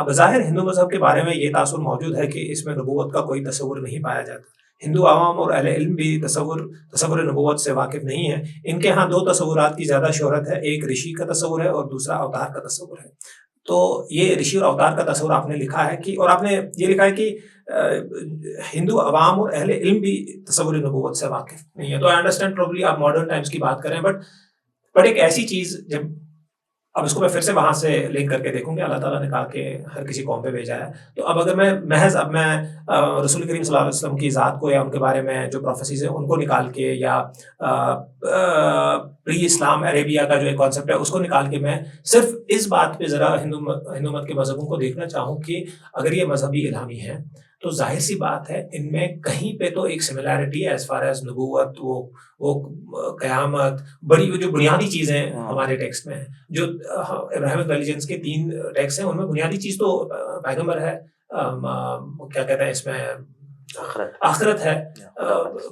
Speaker 1: بظاہر ہندو مذہب کے بارے میں یہ تاثر موجود ہے کہ اس میں نبوت کا کوئی تصور نہیں پایا جاتا. ہندو عوام اور اہل علم بھی تصور نبوت سے واقف نہیں ہے. ان کے ہاں دو تصورات کی زیادہ شہرت ہے، ایک رشی کا تصور ہے اور دوسرا اوتار کا تصور ہے. تو یہ رشی اور اوتار کا تصور آپ نے لکھا ہے کہ، اور آپ نے یہ لکھا ہے کہ ہندو عوام اور اہل علم بھی تصور نبوت سے واقف نہیں ہے. تو آئی انڈرسٹینڈ پروبلی آپ ماڈرن ٹائمز کی بات کریں، بٹ ایک ایسی چیز جب اب اس کو میں پھر سے وہاں سے لنک کر کے دیکھوں گے، اللہ تعالیٰ نے کہا کہ ہر کسی قوم پہ بھیجا ہے. تو اب اگر میں محض رسول کریم صلی اللہ علیہ وسلم کی ذات کو یا ان کے بارے میں جو پروفیسیز ہیں ان کو نکال کے، یا پری اسلام عربیہ کا جو ایک کانسیپٹ ہے اس کو نکال کے میں صرف اس بات پہ ذرا ہندو مت کے مذہبوں کو دیکھنا چاہوں کہ اگر یہ مذہبی الہامی ہے تو ظاہر سی بات ہے ان میں کہیں پہ تو ایک سملیرٹی ہے ایز فار ایز نبوت، وہ قیامت، جو بنیادی چیزیں ہمارے ٹیکسٹ میں ہیں. جو ابراہیمک ریلیجنس کے 3 ٹیکسٹ ہیں ان میں بنیادی چیز تو پیغمبر ہے، کیا کہتے ہیں اس میں آخرت ہے,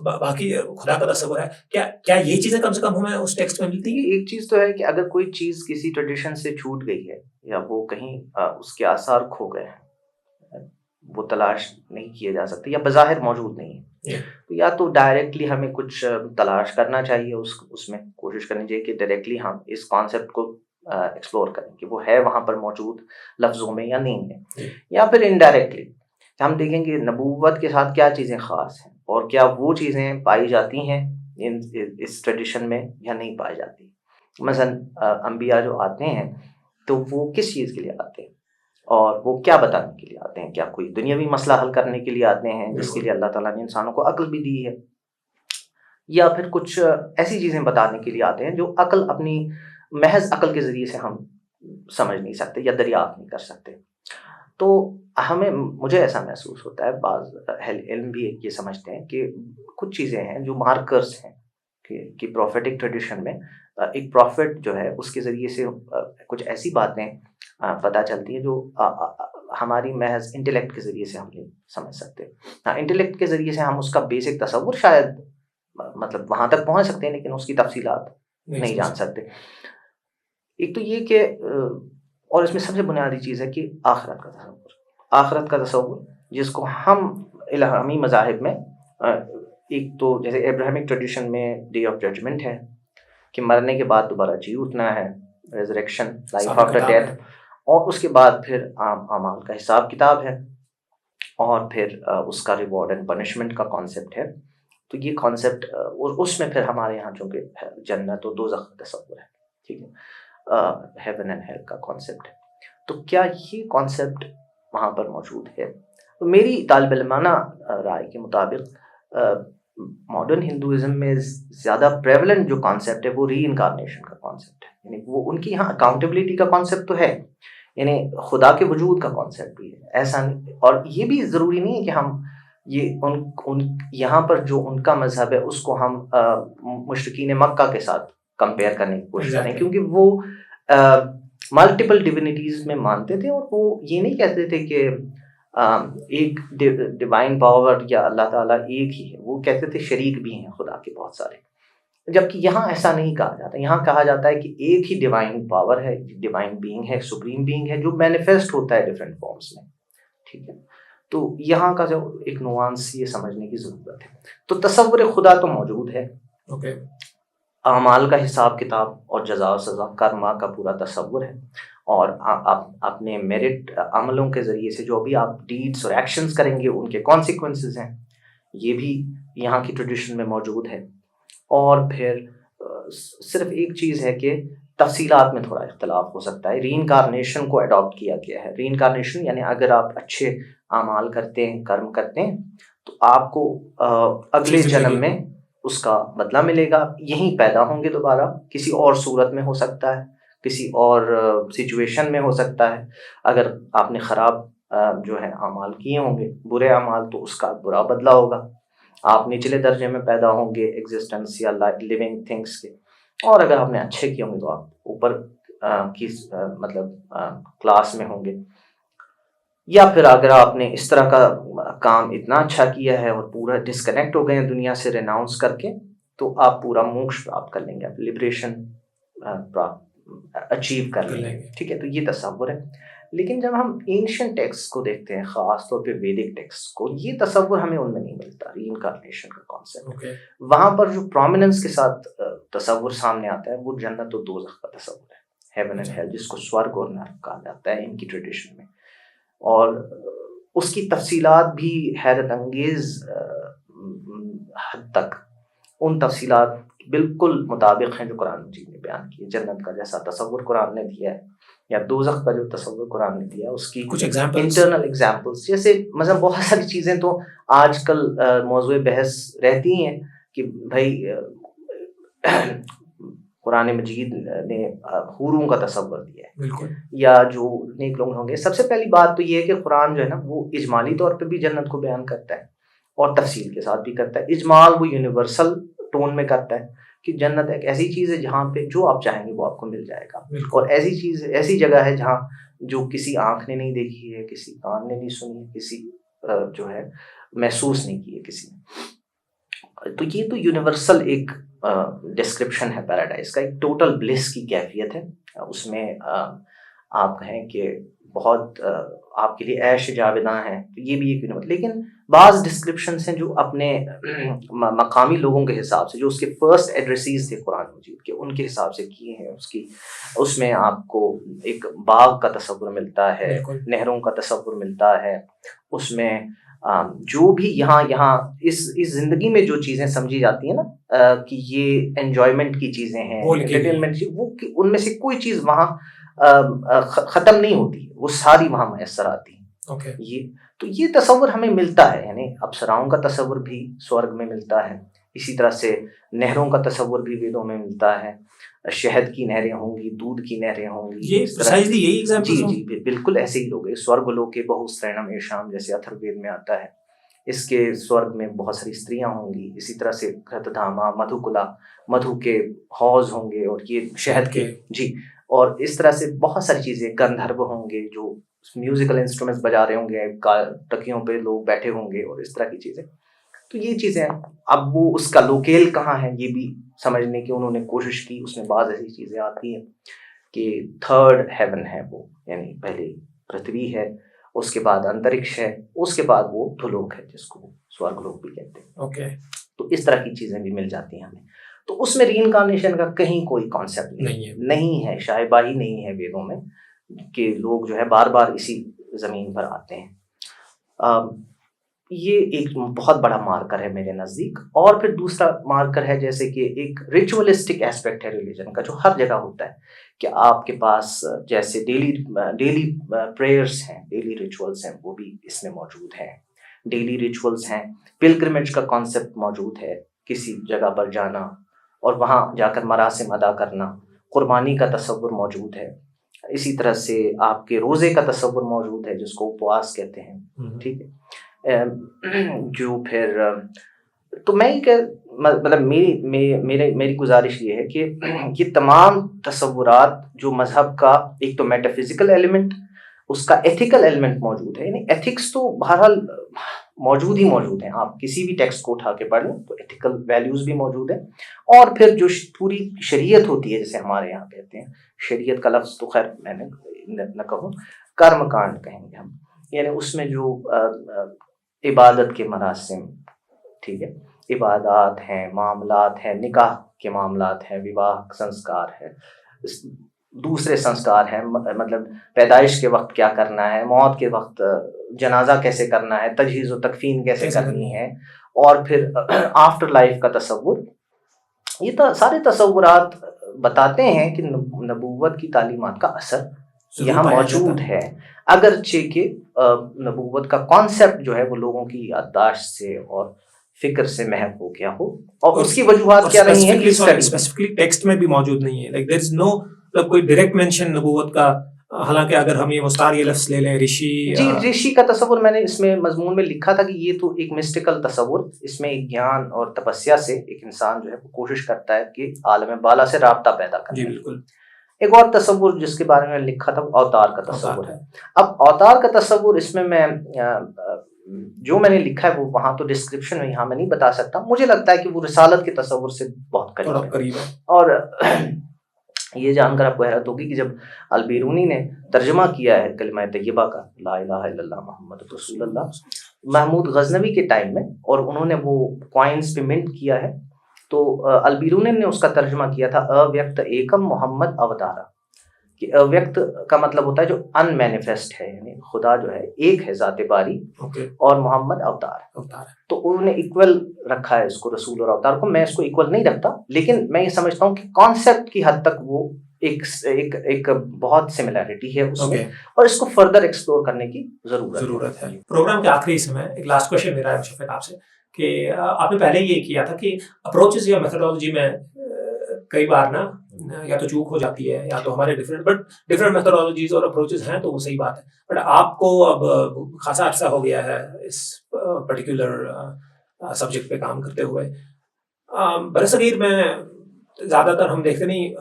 Speaker 1: باقی خدا کا تصور ہے. کیا یہ چیزیں کم سے کم ہمیں اس ٹیکسٹ میں ملتی ہیں؟
Speaker 2: ایک چیز تو ہے کہ اگر کوئی چیز کسی ٹریڈیشن سے چھوٹ گئی ہے یا وہ کہیں اس کے آثار کھو گئے ہیں, وہ تلاش نہیں کیے جا سکتے یا بظاہر موجود نہیں ہے, تو یا تو ڈائریکٹلی ہمیں کچھ تلاش کرنا چاہیے, اس میں کوشش کرنی چاہیے کہ ڈائریکٹلی ہم اس کانسیپٹ کو ایکسپلور کریں کہ وہ ہے وہاں پر موجود لفظوں میں یا نہیں ہے, یا پھر انڈائریکٹلی ہم دیکھیں کہ نبوت کے ساتھ کیا چیزیں خاص ہیں اور کیا وہ چیزیں پائی جاتی ہیں اس ٹریڈیشن میں یا نہیں پائی جاتی. مثلا انبیاء جو آتے ہیں تو وہ کس چیز کے لیے آتے ہیں اور وہ کیا بتانے کے لیے آتے ہیں؟ کیا کوئی دنیاوی مسئلہ حل کرنے کے لیے آتے ہیں جس کے لیے اللہ تعالیٰ نے انسانوں کو عقل بھی دی ہے, یا پھر کچھ ایسی چیزیں بتانے کے لیے آتے ہیں جو عقل اپنی محض عقل کے ذریعے سے ہم سمجھ نہیں سکتے یا دریافت نہیں کر سکتے. تو مجھے ایسا محسوس ہوتا ہے, بعض اہل علم بھی یہ سمجھتے ہیں کہ کچھ چیزیں ہیں جو مارکرز ہیں کہ پروفیٹک ٹریڈیشن میں ایک پروفٹ جو ہے اس کے ذریعے سے کچھ ایسی باتیں پتہ چلتی ہیں جو ہماری محض انٹلیکٹ کے ذریعے سے ہم نہیں سمجھ سکتے. انٹلیکٹ کے ذریعے سے ہم اس کا بیسک تصور شاید مطلب وہاں تک پہنچ سکتے ہیں, لیکن اس کی تفصیلات نہیں جان سکتے. ایک تو یہ کہ اور اس میں سب سے بنیادی چیز ہے کہ آخرت کا تصور جس کو ہم الہامی مذاہب میں ایک تو جیسے ابراہیمک ٹریڈیشن میں ڈے آف ججمنٹ ہے کہ مرنے کے بعد دوبارہ جی اٹھنا ہے, ریزریکشن, لائف آفٹر ڈیتھ, اور اس کے بعد پھر اعمال کا حساب کتاب ہے, اور پھر اس کا ریوارڈ اینڈ پنشمنٹ کا کانسیپٹ ہے. تو یہ کانسیپٹ اور اس میں پھر ہمارے یہاں چونکہ جنت و دوزخ کا تصور ہے, ٹھیک ہے, ہیون اینڈ ہیل کا کانسیپٹ ہے. تو کیا یہ کانسیپٹ وہاں پر موجود ہے؟ تو میری طالب علمانہ رائے کے مطابق ماڈرن ہندوازم میں زیادہ پریولنٹ جو کانسیپٹ ہے وہ ری انکارنیشن کا کانسیپٹ ہے. یعنی وہ ان کی یہاں اکاؤنٹیبلٹی کا کانسیپٹ تو ہے, یعنی خدا کے وجود کا کانسیپٹ بھی ہے, ایسا نہیں. اور یہ بھی ضروری نہیں ہے کہ ہم یہ ان یہاں پر جو ان کا مذہب ہے اس کو ہم مشرکین مکہ کے ساتھ کمپیئر کرنے کی کوشش کریں, کیونکہ وہ ملٹیپل ڈیوینٹیز میں مانتے تھے, اور وہ یہ نہیں کہتے تھے کہ ایک ڈیوائن پاور یا اللہ تعالیٰ ایک ہی ہے, وہ کہتے تھے شریک بھی ہیں خدا کے بہت سارے. جبکہ یہاں ایسا نہیں کہا جاتا, یہاں کہا جاتا ہے کہ ایک ہی ڈیوائن پاور ہے, ڈیوائن بینگ ہے, سپریم بینگ ہے, جو مینیفیسٹ ہوتا ہے ڈفرینٹ فارمز میں, ٹھیک ہے. تو یہاں کا جو ایک نوانس یہ سمجھنے کی ضرورت ہے. تو تصور خدا تو موجود ہے, اعمال کا حساب کتاب اور جزا و سزا کرما کا پورا تصور ہے, اور آپ اپنے میرٹ عملوں کے ذریعے سے جو بھی آپ ڈیڈس اور ایکشنز کریں گے ان کے کانسیکوینسز ہیں, یہ بھی یہاں کی ٹریڈیشن میں موجود ہے. اور پھر صرف ایک چیز ہے کہ تفصیلات میں تھوڑا اختلاف ہو سکتا ہے. ری انکارنیشن کو اڈاپٹ کیا گیا ہے. ری انکارنیشن یعنی اگر آپ اچھے اعمال کرتے ہیں, کرم کرتے ہیں, تو آپ کو اگلے جنم میں اس کا بدلہ ملے گا, یہیں پیدا ہوں گے دوبارہ, کسی اور صورت میں ہو سکتا ہے, کسی اور سچویشن میں ہو سکتا ہے. اگر آپ نے خراب جو ہے اعمال کیے ہوں گے, برے اعمال, تو اس کا برا بدلہ ہوگا. آپ نچلے درجے میں پیدا ہوں گے ایگزسٹنس یا لیونگ تھنگس کے, اور اگر آپ نے اچھے کیے ہوں گے تو آپ اوپر کی مطلب کلاس میں ہوں گے. یا پھر اگر آپ نے اس طرح کا کام اتنا اچھا کیا ہے اور پورا ڈسکنیکٹ ہو گئے ہیں دنیا سے ریناؤنس کر کے, تو آپ پورا موکش پراپت کر لیں گے, آپ لبریشن اچیو کر لیں گے, ٹھیک ہے. تو یہ تصور ہے. لیکن جب ہم اینشنٹ ٹیکسٹ کو دیکھتے ہیں, خاص طور پہ ویدک ٹیکسٹ کو, یہ تصور ہمیں ان میں نہیں ملتا, ری انکارنیشن کا کانسیپٹ. وہاں پر جو پرومیننس کے ساتھ تصور سامنے آتا ہے وہ جنت و دوزخ کا تصور ہے, ہیون اینڈ ہیل, جس کو سورگ اور نرک کہا جاتا ہے ان کی ٹریڈیشن میں. اور اس کی تفصیلات بھی حیرت انگیز حد تک ان تفصیلات بالکل مطابق ہیں جو قرآن مجید نے بیان کی ہے. جنت کا جیسا تصور قرآن نے دیا ہے, یا دوزخ کا جو تصور قرآن نے دیا ہے, اس کی
Speaker 1: کچھ
Speaker 2: انٹرنل ایگزامپلس, جیسے مثلا بہت ساری چیزیں تو آج کل موضوع بحث رہتی ہیں کہ بھائی قرآن مجید نے حوروں کا تصور دیا ہے, یا جو نیک لوگ ہوں گے. سب سے پہلی بات تو یہ ہے کہ قرآن جو ہے نا وہ اجمالی طور پہ بھی جنت کو بیان کرتا ہے اور تفصیل کے ساتھ بھی کرتا ہے. اجمال وہ یونیورسل ٹون میں کرتا ہے کہ جنت ایک ایسی چیز ہے جہاں پہ جو آپ چاہیں گے وہ آپ کو مل جائے گا, اور ایسی چیز ایسی جگہ ہے جہاں جو کسی آنکھ نے نہیں دیکھی ہے, کسی کان نے نہیں سنی, کسی جو ہے محسوس نہیں کیے کسی نے. تو یہ تو یونیورسل ایک ڈسکرپشن ہے پیراڈائز کا, ایک ٹوٹل بلس کی کیفیت ہے. اس میں آپ کہیں کہ بہت آپ کے لیے عیش جاوداں ہیں, تو یہ بھی ایک یونیورسل. لیکن بعض ڈسکرپشنس ہیں جو اپنے مقامی لوگوں کے حساب سے, جو اس کے فرسٹ ایڈریسیز تھے قرآن مجید کے, ان کے حساب سے کیے ہیں. اس میں آپ کو ایک باغ کا تصور ملتا ہے, نہروں کا تصور ملتا ہے. اس میں جو بھی یہاں اس زندگی میں جو چیزیں سمجھی جاتی ہیں نا کہ یہ انجوائمنٹ کی چیزیں ہیں, انٹرٹینمنٹ کی, وہ ان میں سے کوئی چیز وہاں ختم نہیں ہوتی, وہ ساری وہاں میسر آتی ہیں. یہ تصور ہمیں ملتا ہے, یعنی اپسراؤں کا تصور بھی سورگ میں ملتا ہے. اسی طرح سے نہروں کا تصور بھی ویدوں میں ملتا ہے. شہد کی نہریں ہوں گی, دودھ کی نہریں ہوں گی. جی بالکل ایسے ہی لوگ. سورگ لوکے بہو سترینم ایشام جیسے اتھر وید میں آتا ہے, اس کے سورگ میں بہت ساری استریاں ہوں گی. اسی طرح سے گھت دھاما, مدھو کلا, مدھو کے حوض ہوں گے, اور یہ شہد کے. جی, اور اس طرح سے بہت ساری چیزیں. گندھرو ہوں گے جو میوزیکل انسٹرومنٹس بجا رہے ہوں گے, ٹکیوں پہ لوگ بیٹھے ہوں گے, اور اس طرح کی چیزیں. تو یہ چیزیں اب وہ اس کا لوکیل کہاں ہے یہ بھی سمجھنے کی انہوں نے کوشش کی. اس میں بعض ایسی چیزیں آتی ہیں کہ تھرڈ ہیون ہے وہ, یعنی پہلے پرتھوی ہے, اس کے بعد انترکش ہے, اس کے بعد وہ دھلوک ہے جس کو سورگ لوک بھی کہتے ہیں. تو اس طرح کی چیزیں بھی مل جاتی ہیں ہمیں. تو اس میں ری انکارنیشن کا کہیں کوئی کانسیپٹ نہیں ہے, شائع باہی نہیں ہے ویدوں میں کہ لوگ جو ہے بار بار اسی زمین پر آتے ہیں. یہ ایک بہت بڑا مارکر ہے میرے نزدیک. اور پھر دوسرا مارکر ہے جیسے کہ ایک ریچولسٹک ایسپیکٹ ہے ریلیجن کا, جو ہر جگہ ہوتا ہے کہ آپ کے پاس جیسے ڈیلی پریئرس ہیں, ڈیلی ریچولس ہیں, وہ بھی اس میں موجود ہیں. ڈیلی ریچولس ہیں, پلگرمیج کا کانسیپٹ موجود ہے, کسی جگہ پر جانا اور وہاں جا کر مراسم ادا کرنا. قربانی کا تصور موجود ہے. اسی طرح سے آپ کے روزے کا تصور موجود ہے جس کو اپواس کہتے ہیں. ٹھیک ہے, جو پھر تو میں مطلب میری گزارش یہ ہے کہ یہ تمام تصورات جو مذہب کا ایک تو میٹافزیکل ایلیمنٹ, اس کا ایتھیکل ایلیمنٹ موجود ہے. یعنی ایتھکس تو بہرحال موجود ہیں, آپ کسی بھی ٹیکسٹ کو اٹھا کے پڑھ لیں تو ایتھیکل ویلیوز بھی موجود ہیں. اور پھر جو پوری شریعت ہوتی ہے, جیسے ہمارے یہاں کہتے ہیں, شریعت کا لفظ تو خیر میں نے نہ کہوں, کرم کانڈ کہیں گے ہم. یعنی اس میں جو عبادت کے مراسم, ٹھیک ہے, عبادات ہیں, معاملات ہیں, نکاح کے معاملات ہیں, وواہ سنسکار ہے, دوسرے سنسکار ہیں, مطلب پیدائش کے وقت کیا کرنا ہے, موت کے وقت جنازہ کیسے کرنا ہے, تجہیز و تکفین کیسے کرنی ہے, اور پھر آفٹر لائف کا تصور. یہ سارے تصورات بتاتے ہیں کہ نبوت کی تعلیمات کا اثر یہاں موجود ہے, اگرچہ کہ نبوت کا کانسیپٹ جو ہے وہ لوگوں کی یادداشت سے اور فکر سے محو ہو گیا ہو, اور اس کی وجوہات کیا نہیں ہے,
Speaker 1: اسپیسیفکلی ٹیکسٹ میں بھی موجود نہیں ہے. لائک دیر از نو کوئی ڈائریکٹ مینشن نبوت کا, حالانکہ اگر ہم یہ مستعار یہ لفظ لے لیں رشی,
Speaker 2: جی رشی کا تصور میں نے اس میں مضمون میں لکھا تھا کہ یہ تو ایک مسٹیکل تصور, اس میں ایک گیان اور تپسیا سے ایک انسان جو ہے وہ کوشش کرتا ہے کہ عالم بالا سے رابطہ پیدا کرے.
Speaker 1: جی بالکل.
Speaker 2: ایک اور تصور جس کے بارے میں لکھا تھا وہ اوتار کا تصور ہے. اب اوتار کا تصور اس میں جو میں نے لکھا ہے وہ وہاں تو ڈسکرپشن میں یہاں میں نہیں بتا سکتا. مجھے لگتا ہے کہ وہ رسالت کے تصور سے بہت قریب ہے. اور یہ جان کر آپ کو حیرت ہوگی کہ جب البیرونی نے ترجمہ کیا ہے کلمہ طیبہ کا, لا الہ الا اللہ محمد رسول اللہ, محمود غزنوی کے ٹائم میں, اور انہوں نے وہ کوائنز پہ منٹ کیا ہے, تو البیرونی نے اس کا ترجمہ کیا تھا اویکت ایکم محمد اوتارا, کہ اویکت کا مطلب ہوتا ہے جو ان مینیفیسٹ ہے, یعنی خدا جو ہے ایک ہے ذات باری, اور محمد اوتار. تو انہوں نے ایکول رکھا ہے اس کو, رسول اور اوتار کو. میں اس کو ایکول نہیں رکھتا, لیکن میں یہ سمجھتا ہوں کہ کانسیپٹ کی حد تک وہ ایک بہت سملیرٹی ہے اس میں, اور اس کو فردر ایکسپلور کرنے کی ضرورت ہے.
Speaker 1: پروگرام کے آخری حصے میں ایک لاسٹ کوشچن میرا ہے مشفق آپ سے, کہ آپ نے پہلے یہ کیا تھا کہ اپروچز یا میتھڈالوجی میں کئی بار نا یا تو چوک ہو جاتی ہے, یا تو ہمارے ڈفرینٹ میتھڈالوجیز اور اپروچز ہیں, تو وہ صحیح بات ہے. بٹ آپ کو اب خاصا عرصہ ہو گیا ہے اس پرٹیکولر سبجیکٹ پہ کام کرتے ہوئے. برصغیر میں زیادہ تر ہم دیکھتے نہیں,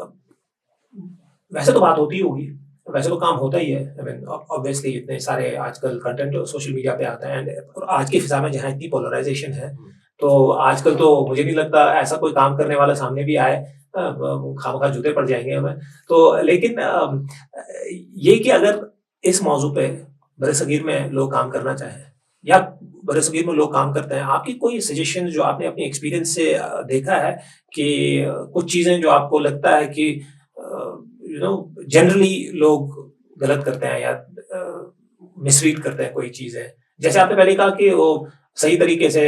Speaker 1: ویسے تو بات ہوتی ہوگی ویسے تو کام ہوتا ہی ہے. I mean, obviously اتنے سارے آج کل کنٹینٹ سوشل میڈیا پہ آتا ہے, اور آج کی فضا میں جہاں اتنی پولرائزیشن ہے, تو آج کل تو مجھے نہیں لگتا ایسا کوئی کام کرنے والا سامنے بھی آئے, خامخواہ جوتے پڑ جائیں گے ہمیں. تو لیکن یہ کہ اگر اس موضوع پہ برصغیر میں لوگ کام کرنا چاہیں یا برصغیر میں لوگ کام کرتے ہیں, آپ کی کوئی سجیشن جو آپ نے اپنی ایکسپیرینس سے دیکھا ہے کہ کچھ چیزیں جو آپ کو لگتا ہے کہ جنرلی لوگ غلط کرتے ہیں یا مس ریڈ کرتے ہیں کوئی چیزیں, جیسے آپ نے پہلے کہا کہ وہ صحیح طریقے سے,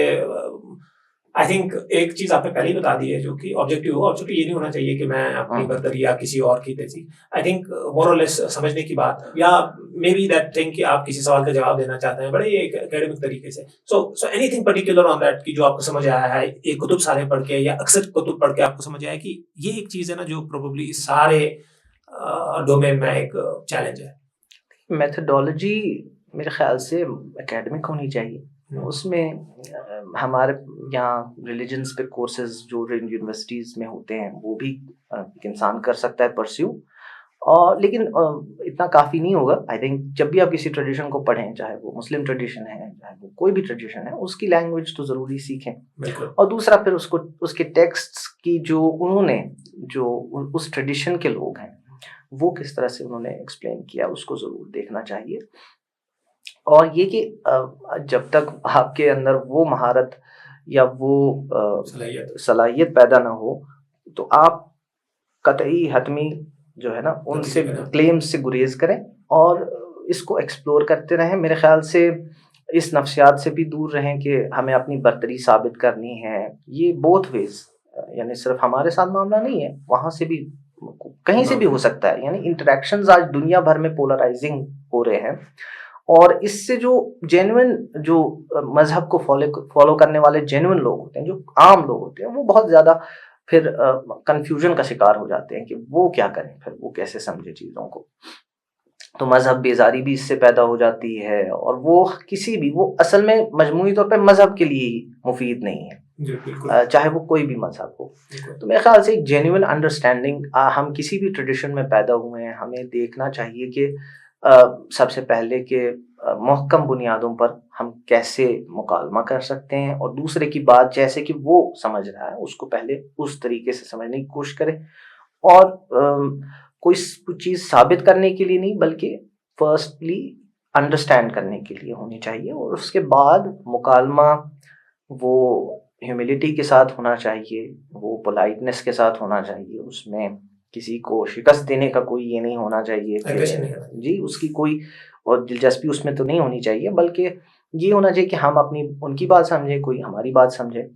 Speaker 1: آئی تھنک ایک چیز آپ نے پہلے ہی بتا دی ہے جو کہ آبجیکٹیو یہ نہیں ہونا چاہیے کہ میں اپنی برتری یا کسی اور کی تیزی, آئی تھنک مور اور لیس سمجھنے کی بات, یا مے بی دیٹ تھنگ کہ آپ کسی سوال کا جواب دینا چاہتے ہیں بڑے ایک اکیڈمک طریقے سے. So any thing particular on that کہ جو آپ کو سمجھ آیا ہے ایک کتب سارے پڑھ کے یا اکثر کتب پڑھ کے آپ کو سمجھ آیا کہ یہ ایک چیز ہے نا جو پروبیبلی اس سارے ڈومین میں ایک چیلنج ہے.
Speaker 2: میتھڈولوجی میرے خیال سے اکیڈمک ہونی چاہیے. اس میں ہمارے یہاں ریلیجنس پہ کورسز جو یونیورسٹیز میں ہوتے ہیں وہ بھی ایک انسان کر سکتا ہے پرسیو, اور لیکن اتنا کافی نہیں ہوگا. آئی تھنک جب بھی آپ کسی ٹریڈیشن کو پڑھیں, چاہے وہ مسلم ٹریڈیشن ہے چاہے وہ کوئی بھی ٹریڈیشن ہے, اس کی لینگویج تو ضروری سیکھیں. اور دوسرا پھر اس کے ٹیکسٹ کی جو انہوں نے جو اس ٹریڈیشن کے لوگ ہیں وہ کس طرح سے انہوں نے ایکسپلین کیا اس کو ضرور دیکھنا چاہیے. اور یہ کہ جب تک آپ کے اندر وہ مہارت یا وہ صلاحیت پیدا نہ ہو تو آپ قطعی حتمی جو ہے نا ان سے کلیمز سے گریز کریں اور اس کو ایکسپلور کرتے رہیں. میرے خیال سے اس نفسیات سے بھی دور رہیں کہ ہمیں اپنی برتری ثابت کرنی ہے. یہ بوتھ ویز, یعنی صرف ہمارے ساتھ معاملہ نہیں ہے, وہاں سے بھی کہیں سے بھی ہو سکتا ہے. یعنی انٹریکشنز آج دنیا بھر میں پولرائزنگ ہو رہے ہیں, اور اس سے جو جینوئن جو مذہب کو فالو کرنے والے جینوئن لوگ ہوتے ہیں, جو عام لوگ ہوتے ہیں, وہ بہت زیادہ پھر کنفیوژن کا شکار ہو جاتے ہیں کہ وہ کیا کریں, پھر وہ کیسے سمجھے چیزوں کو. تو مذہب بیزاری بھی اس سے پیدا ہو جاتی ہے, اور وہ کسی بھی وہ اصل میں مجموعی طور پہ مذہب کے لیے مفید نہیں ہے, چاہے وہ کوئی بھی مذہب ہو. تو میرے خیال سے ایک جینوئن انڈرسٹینڈنگ, ہم کسی بھی ٹریڈیشن میں پیدا ہوئے ہیں, ہمیں دیکھنا چاہیے کہ سب سے پہلے کہ محکم بنیادوں پر ہم کیسے مکالمہ کر سکتے ہیں, اور دوسرے کی بات جیسے کہ وہ سمجھ رہا ہے اس کو پہلے اس طریقے سے سمجھنے کی کوشش کریں, اور کوئی چیز ثابت کرنے کے لیے نہیں بلکہ فرسٹلی انڈرسٹینڈ کرنے کے لیے ہونی چاہیے. اور اس کے بعد مکالمہ وہ ہیوملٹی کے ساتھ ہونا چاہیے, وہ پولائٹنس کے ساتھ ہونا چاہیے, اس میں کسی کو شکست دینے کا کوئی یہ نہیں ہونا چاہیے جی, اس کی کوئی اور دلچسپی اس میں تو نہیں ہونی چاہیے, بلکہ یہ ہونا چاہیے کہ ہم اپنی ان کی بات سمجھیں, کوئی ہماری بات سمجھے.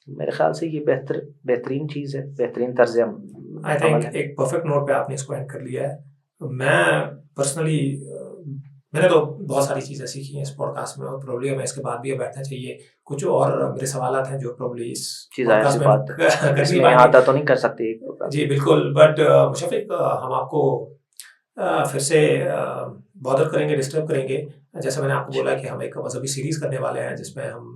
Speaker 2: میرے خیال سے یہ بہترین چیز ہے, بہترین طرز عمل ہے.
Speaker 1: ایک پرفیکٹ نوٹ پہ آپ نے اس کو اینڈ کر لیا ہے. میں پرسنلی میں نے تو بہت ساری چیزیں سیکھی ہیں اس پوڈ کاسٹ میں, اور پروبلی ہمیں اس کے بعد بھی بیٹھنا چاہیے. کچھ اور میرے سوالات ہیں جو پروبلی اس
Speaker 2: چیز میں آتا تو نہیں کر سکتے.
Speaker 1: جی بالکل, بٹ مشفق ہم آپ کو پھر سے بادر کریں گے, ڈسٹرب کریں گے. جیسے میں نے آپ کو بولا کہ ہم ایک مذہبی سیریز کرنے والے ہیں جس میں ہم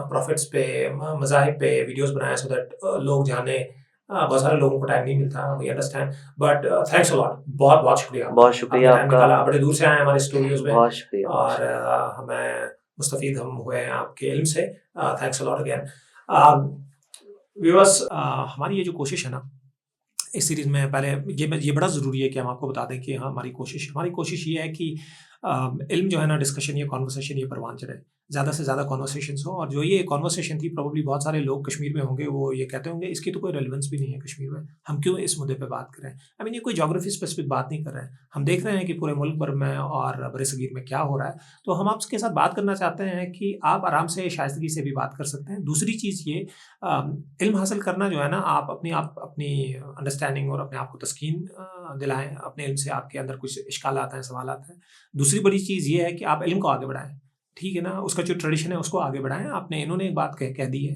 Speaker 1: پروفٹس پہ, مذاہب پہ ویڈیوز بنائیں سو دیٹ لوگ جانے. بہت سارے لوگوں کو ٹائم نہیں ملتا, وی انڈرسٹینڈ, بٹ تھینکس اے لاٹ, بہت بہت شکریہ.
Speaker 2: بہت شکریہ آپ کا,
Speaker 1: بڑے دور سے آئے ہمارے اسٹوڈیوز میں,
Speaker 2: بہت شکریہ,
Speaker 1: اور ہمیں مستفید ہم ہوئے ہیں آپ کے علم سے. تھینکس اے لاٹ اگین. ویورس, ہماری یہ جو کوشش ہے نا اس سیریز میں, پہلے یہ بڑا ضروری ہے کہ ہم آپ کو بتا دیں کہ ہماری کوشش یہ ہے کہ علم جو ہے نا, ڈسکشن یا کانورسیشن یہ پروان چڑھے, زیادہ سے زیادہ کانورسیشنز ہوں. اور جو یہ کانورسیشن تھی پروبلی بہت سارے لوگ کشمیر میں ہوں گے, وہ یہ کہتے ہوں گے اس کی تو کوئی ریلیونس بھی نہیں ہے کشمیر میں, ہم کیوں اس مدعے پہ بات کریں. آئی مین یہ کوئی جغرافی اسپیسفک بات نہیں کر رہے ہیں, ہم دیکھ رہے ہیں کہ پورے ملک بھر میں اور برصغیر میں کیا ہو رہا ہے. تو ہم آپ کے ساتھ بات کرنا چاہتے ہیں کہ آپ آرام سے شائستگی سے بھی بات کر سکتے ہیں. دوسری چیز یہ, علم حاصل کرنا جو ہے نا, آپ اپنی انڈرسٹینڈنگ اور اپنے آپ کو تسکین دلائیں اپنے علم سے. آپ کے اندر کچھ اشکالات ہیں, سوالات ہیں. دوسری بڑی چیز یہ ہے کہ آپ علم کو آگے بڑھائیں, ٹھیک ہے نا, اس کا جو ٹریڈیشن ہے اس کو آگے بڑھائیں. آپ نے انہوں نے ایک بات کہہ دی ہے,